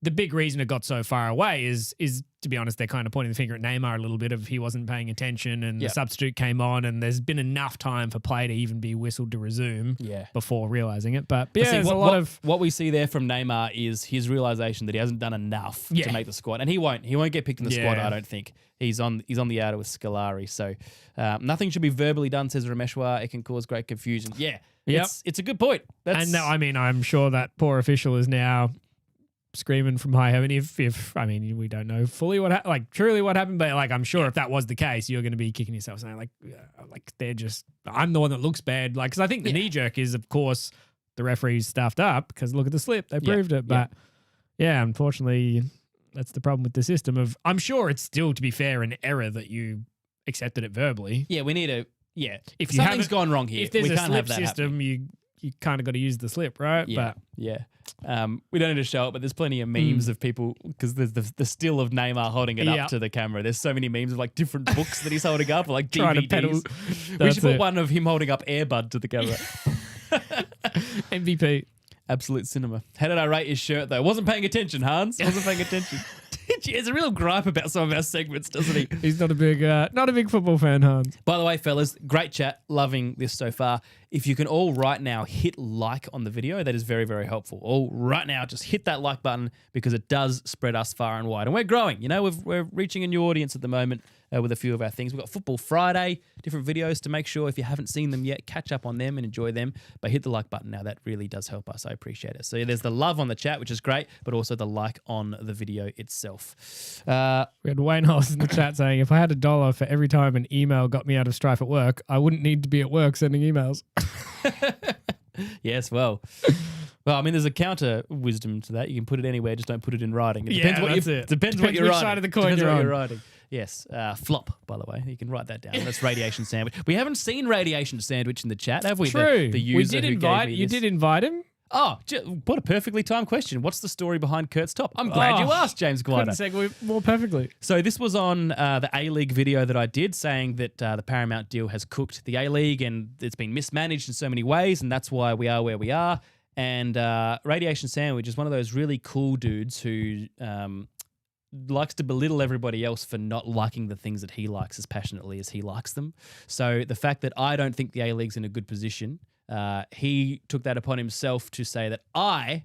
the big reason it got so far away is to be honest, they're kind of pointing the finger at Neymar a little bit of he wasn't paying attention and the substitute came on and there's been enough time for play to even be whistled to resume before realising it. But yeah, there's a lot of... What we see there from Neymar is his realisation that he hasn't done enough to make the squad. And he won't get picked in the squad, I don't think. He's on the outer with Scolari. So nothing should be verbally done, says Rameshwar. It can cause great confusion. Yeah, it's a good point. I'm sure that poor official is now screaming from high heaven. If we don't know fully truly what happened, but I'm sure if that was the case, you're going to be kicking yourself saying they're just, I'm the one that looks bad. Because I think the knee jerk is, of course, the referee's stuffed up because look at the slip, they proved it. But unfortunately, that's the problem with the system of, I'm sure it's still, to be fair, an error that you accepted it verbally. Yeah, we need if something's gone wrong here. If there's we a can't slip have that system, happening. you kind of got to use the slip, right? Yeah, we don't need to show it, but there's plenty of memes of people because there's the still of Neymar holding it up to the camera. There's so many memes of different books that he's holding up, like trying DVDs. to pedal. We should put one of him holding up Airbud to the camera. MVP. Absolute cinema. How did I rate his shirt though? Wasn't paying attention, Hans. Wasn't paying attention. He has a real gripe about some of our segments, doesn't he? He's not a big football fan, Hans. By the way, fellas, great chat. Loving this so far. If you can all right now hit like on the video, that is very, very helpful. All right now, just hit that like button because it does spread us far and wide. And we're growing. We're reaching a new audience at the moment with a few of our things. We've got Football Friday, different videos to make sure if you haven't seen them yet, catch up on them and enjoy them. But hit the like button now. That really does help us. I appreciate it. So there's the love on the chat, which is great, but also the like on the video itself. We had Wayne Hollis in the chat saying, if I had $1 for every time an email got me out of strife at work, I wouldn't need to be at work sending emails. Yes, well, there's a counter wisdom to that. You can put it anywhere, just don't put it in writing. It depends what you're which writing. side of the coin you're writing. Yes, flop, by the way. You can write that down. That's Radiation Sandwich. We haven't seen Radiation Sandwich in the chat, have we? True. The user you did invite him. Oh, what a perfectly timed question. What's the story behind Curt's top? I'm glad you asked, James Glider. Couldn't segue more perfectly. So this was on the A-League video that I did saying that the Paramount deal has cooked the A-League and it's been mismanaged in so many ways and that's why we are where we are. And Radiation Sandwich is one of those really cool dudes who likes to belittle everybody else for not liking the things that he likes as passionately as he likes them. So the fact that I don't think the A-League's in a good position, he took that upon himself to say that I,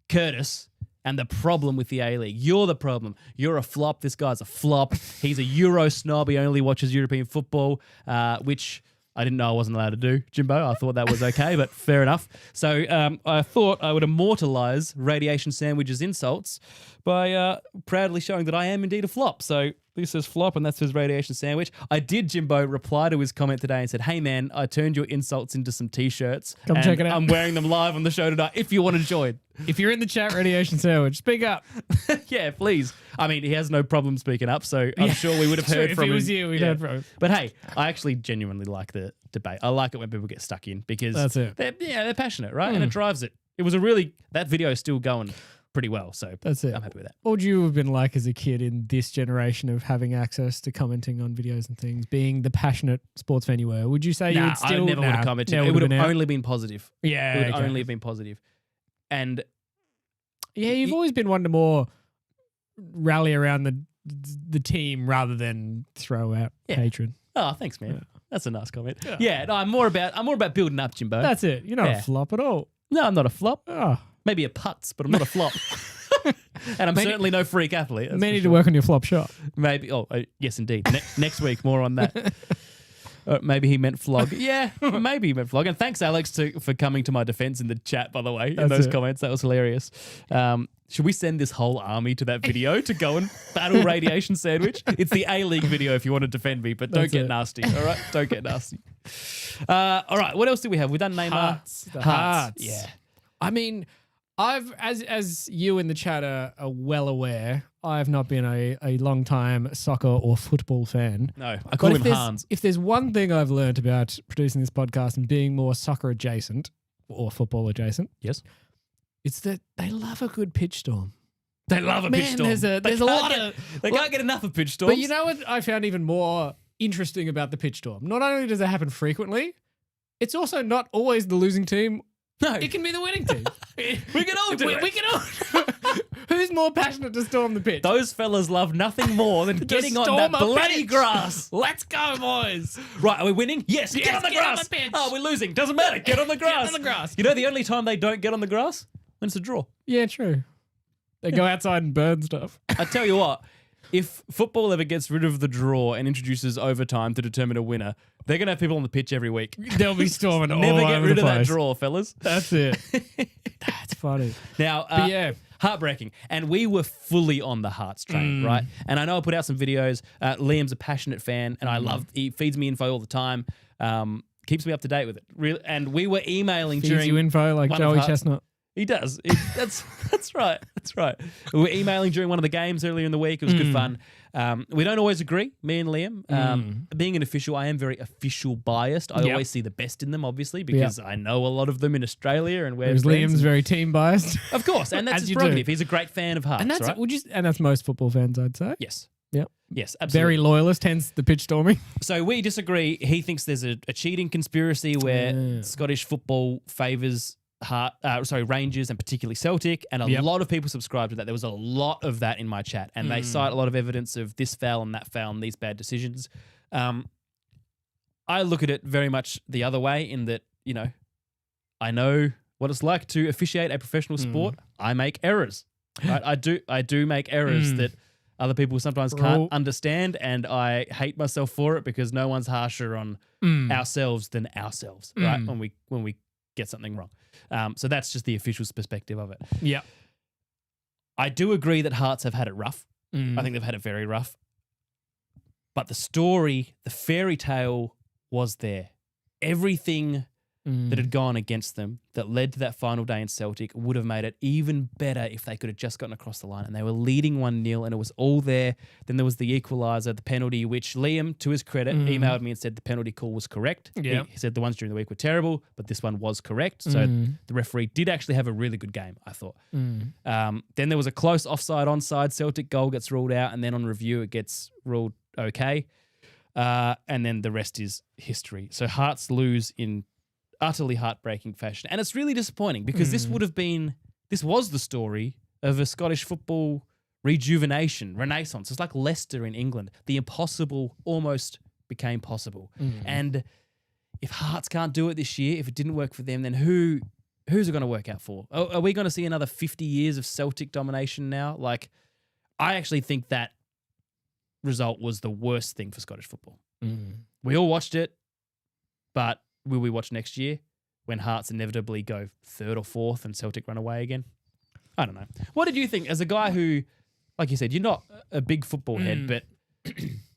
Curtis, am the problem with the A-League. You're the problem. You're a flop. This guy's a flop. He's a Euro snob. He only watches European football, which I didn't know I wasn't allowed to do, Jimbo. I thought that was okay, but fair enough. So I thought I would immortalise Radiation Sandwich's insults by proudly showing that I am indeed a flop. So this says flop and that says Radiation Sandwich. I did, Jimbo, reply to his comment today and said, hey, man, I turned your insults into some T-shirts. Come check it out. I'm wearing them live on the show tonight if you want to join. If you're in the chat, Radiation Sandwich, speak up. Yeah, please. I mean, he has no problem speaking up, so I'm sure we would have heard from him. If it was you, we'd heard from him. But hey, I actually genuinely like the debate. I like it when people get stuck in because that's it. They're passionate, right? And it drives it. That video is still going pretty well, so that's it. I'm happy with that. What would you have been like as a kid in this generation of having access to commenting on videos and things, being the passionate sports fan you were? Would you say you would still... I never would have commented. It would have only been positive. Yeah, it would only have been positive. And yeah, you've always been one to more rally around the team rather than throw out hatred. Oh, thanks, man. Yeah. That's a nice comment. Yeah, no, I'm more about building up, Jimbo. That's it. You're not a flop at all. No, I'm not a flop. Oh. Maybe a putz, but I'm not a flop. And I'm certainly no freak athlete. May need to work on your flop shot. Maybe. Oh, yes, indeed. Next week, more on that. Maybe he meant flog. Yeah, maybe he meant flog. And thanks, Alex, for coming to my defense in the chat, by the way, in those comments. That was hilarious. Should we send this whole army to that video to go and battle Radiation Sandwich? It's the A-League video if you want to defend me, but don't get nasty, all right? Don't get nasty. All right, what else do we have? We've done Neymar. Hearts. Yeah. I mean, I've, as you in the chat are well aware, I have not been a long time soccer or football fan. No, I call him Hans. If there's one thing I've learned about producing this podcast and being more soccer adjacent or football adjacent, Yes. it's that they love a good pitch storm. They love a pitch storm. There's a lot of... They can't get enough of pitch storms. But you know what I found even more interesting about the pitch storm? Not only does it happen frequently, it's also not always the losing team. No. It can be the winning team. We can all do it. We can all... Who's more passionate to storm the pitch? Those fellas love nothing more than getting on storm that a bloody pitch. grass. Let's go, boys. Right, are we winning? Yes, get on the get on grass. the pitch. Oh, we're losing. Doesn't matter. Get on the grass. on the grass. You know the only time they don't get on the grass? When it's a draw. Yeah, true. They go outside and burn stuff. I tell you what, if football ever gets rid of the draw and introduces overtime to determine a winner, they're going to have people on the pitch every week. They'll be storming all Never get over rid the of that place. draw, fellas. That's it. That's funny. Now, But yeah. heartbreaking. And we were fully on the Hearts train, right? And I know I put out some videos. Liam's a passionate fan, and he feeds me info all the time. Keeps me up to date with it. And we were emailing Feeds during you info like one of Joey Hearts- Chestnut. He does. That's right. That's right. We were emailing during one of the games earlier in the week. It was good fun. We don't always agree, me and Liam. Being an official, I am very official biased. I always see the best in them, obviously, because I know a lot of them in Australia and we're Whereas friends. Liam's very team biased. Of course, and that's As his you prerogative. do. He's a great fan of Hearts, And that's right? and that's most football fans, I'd say. Yes. Yep. Yes, absolutely. Very loyalist, hence the pitch storming. So we disagree. He thinks there's a cheating conspiracy where Scottish football favours Rangers and particularly Celtic, and a lot of people subscribe to that. There was a lot of that in my chat, and they cite a lot of evidence of this foul and that foul and these bad decisions. I look at it very much the other way in that, I know what it's like to officiate a professional sport. I make errors. Right? I do make errors that other people sometimes can't understand, and I hate myself for it because no one's harsher on ourselves than ourselves, right? When we get something wrong. So that's just the official's perspective of it. Yeah. I do agree that Hearts have had it rough. I think they've had it very rough. But the story, the fairy tale was there. Everything that had gone against them that led to that final day in Celtic would have made it even better if they could have just gotten across the line. And they were leading 1-0 and it was all there. Then there was the equaliser, the penalty, which Liam, to his credit, emailed me and said the penalty call was correct. Yeah. He said the ones during the week were terrible, but this one was correct. So the referee did actually have a really good game, I thought. Then there was a close offside onside. Celtic goal gets ruled out, and then on review it gets ruled okay. And then the rest is history. So Hearts lose in utterly heartbreaking fashion. And it's really disappointing because this was the story of a Scottish football rejuvenation, renaissance. It's like Leicester in England. The impossible almost became possible. And if Hearts can't do it this year, if it didn't work for them, then who's it going to work out for? Are we going to see another 50 years of Celtic domination now? Like, I actually think that result was the worst thing for Scottish football. We all watched it, but will we watch next year when Hearts inevitably go third or fourth and Celtic run away again? I don't know. What did you think as a guy who, like you said, you're not a big football head, but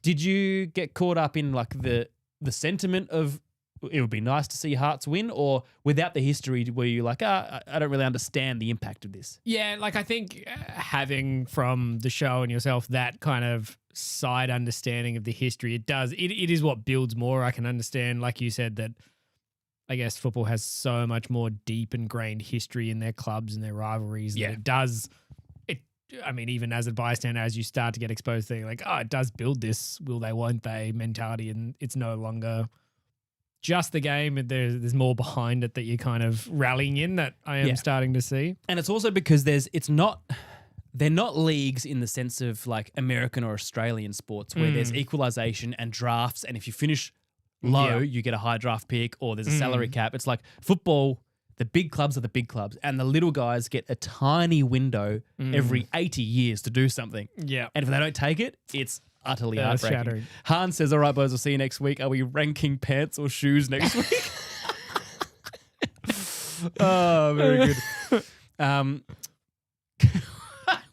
did you get caught up in like the sentiment of it would be nice to see Hearts win, or without the history were you like, I don't really understand the impact of this? Yeah, like I think having from the show and yourself that kind of side understanding of the history, it is what builds more. I can understand, like you said, that I guess football has so much more deep ingrained history in their clubs and their rivalries that it does. I mean, even as a bystander, as you start to get exposed to it, like, it does build this will they, won't they mentality, and it's no longer just the game. There's more behind it that you're kind of rallying in that I am starting to see. And it's also because they're not leagues in the sense of like American or Australian sports where there's equalization and drafts, and if you finish low, you get a high draft pick, or there's a salary cap. It's like football, the big clubs are the big clubs, and the little guys get a tiny window every 80 years to do something. Yeah. And if they don't take it, it's utterly heartbreaking. Shattering. Hans says, all right, boys, I'll see you next week. Are we ranking pants or shoes next week? Oh, very good.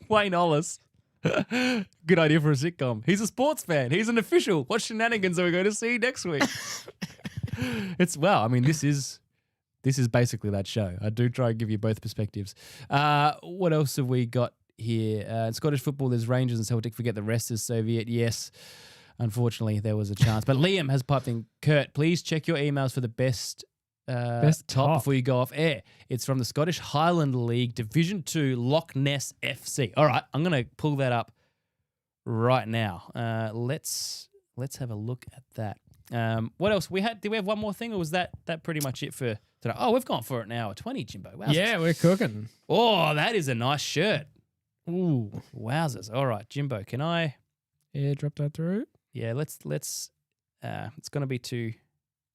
Wayne Ollis. Good idea for a sitcom. He's a sports fan. He's an official. What shenanigans are we going to see next week? This is basically that show. I do try and give you both perspectives. What else have we got here. In Scottish football, there's Rangers and Celtic. Forget the rest is Soviet. Yes, unfortunately, there was a chance. But Liam has piped in, Curt, please check your emails for the best top before you go off air. It's from the Scottish Highland League, Division 2, Loch Ness FC. All right, I'm going to pull that up right now. Let's have a look at that. What else we had? Did we have one more thing, or was that pretty much it for today? Oh, we've gone for an hour 20, Jimbo. Wowzers. Yeah, we're cooking. Oh, that is a nice shirt. Ooh, wowzers! All right, Jimbo, can I? Yeah, drop that through. Yeah, let's. It's going to be too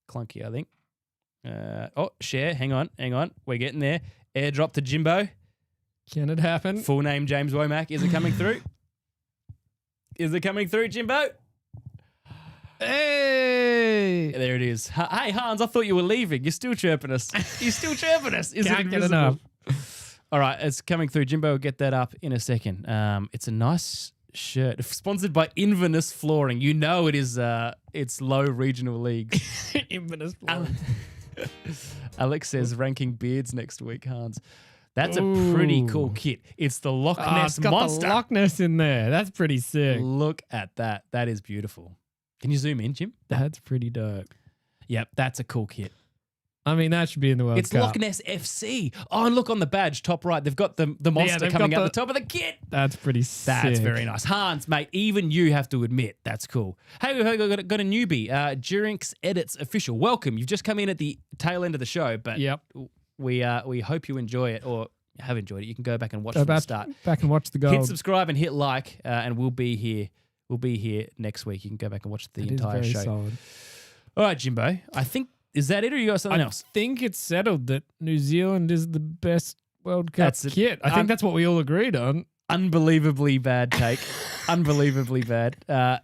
clunky, I think. Share. Hang on. We're getting there. Airdrop to Jimbo. Can it happen? Full name James Womack. Is it coming through? Is it coming through, Jimbo? Hey! There it is. Hey, Hans, I thought you were leaving. You're still chirping us. You're still chirping us. Is Can't it get invisible? enough. All right, it's coming through. Jimbo will get that up in a second. It's a nice shirt. Sponsored by Inverness Flooring. You know it is. It's low regional league. Inverness Flooring. Alex says ranking beards next week, Hans. That's a pretty cool kit. It's the Loch Ness it's got Monster. the Loch Ness in there. That's pretty sick. Look at that. That is beautiful. Can you zoom in, Jim? That's pretty dope. Yep, that's a cool kit. I mean, that should be in the World Cup. It's Loch Ness FC. Oh, and look on the badge, top right. They've got the monster coming out the top of the kit. That's pretty sick. That's very nice. Hans, mate, even you have to admit, that's cool. Hey, we've got a newbie. Durinx Edits Official. Welcome. You've just come in at the tail end of the show, but we hope you enjoy it or have enjoyed it. You can go back and watch from the start. Back and watch the gold. Hit subscribe and hit like, and we'll be here. We'll be here next week. You can go back and watch the entire show. Solid. All right, Jimbo. I think, is that it or you got something else? I think it's settled that New Zealand is the best World Cup kit. I think that's what we all agreed on. Unbelievably bad take. Unbelievably bad.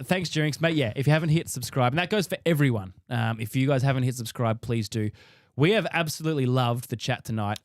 Thanks, Durinx. Mate, yeah, if you haven't hit subscribe, and that goes for everyone. If you guys haven't hit subscribe, please do. We have absolutely loved the chat tonight.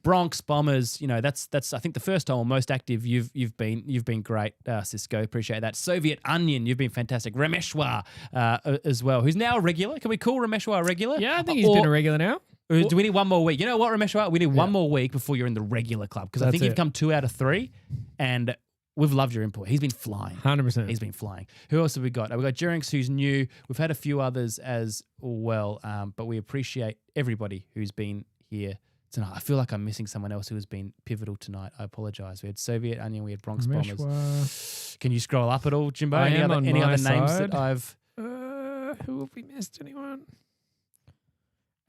Bronx, Bombers, you know, that's I think the first time or most active you've been great, Cisco. Appreciate that. Soviet Onion, you've been fantastic. Rameshwar as well, who's now a regular. Can we call Rameshwar a regular? Yeah, I think he's been a regular now. Do we need one more week? You know what, Rameshwar? We need one more week before you're in the regular club, because I think you've come 2 out of 3, and we've loved your input. He's been flying. 100%. He's been flying. Who else have we got? We've got Durinx, who's new. We've had a few others as well, but we appreciate everybody who's been here tonight. I feel like I'm missing someone else who has been pivotal tonight. I apologize. We had Soviet Onion. We had Bronx Bombers. Can you scroll up at all, Jimbo? Any other names that I've... Who have we missed? Anyone?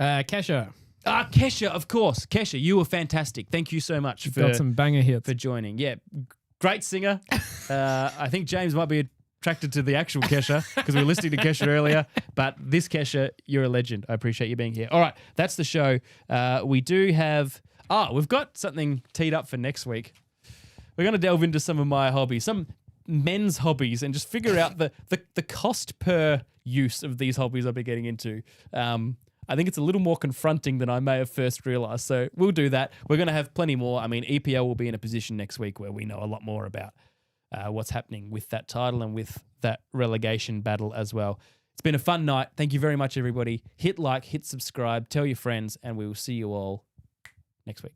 Kesha. Kesha, of course. Kesha, you were fantastic. Thank you so much got some banger hits for joining. Yeah, great singer. I think James might be attracted to the actual Kesha because we were listening to Kesha earlier. But this Kesha, you're a legend. I appreciate you being here. All right, that's the show. We do have... we've got something teed up for next week. We're going to delve into some of my hobbies, some men's hobbies, and just figure out the cost per use of these hobbies I'll be getting into. I think it's a little more confronting than I may have first realized. So we'll do that. We're going to have plenty more. I mean, EPL will be in a position next week where we know a lot more about what's happening with that title and with that relegation battle as well. It's been a fun night. Thank you very much, everybody. Hit like, hit subscribe, tell your friends, and we will see you all next week.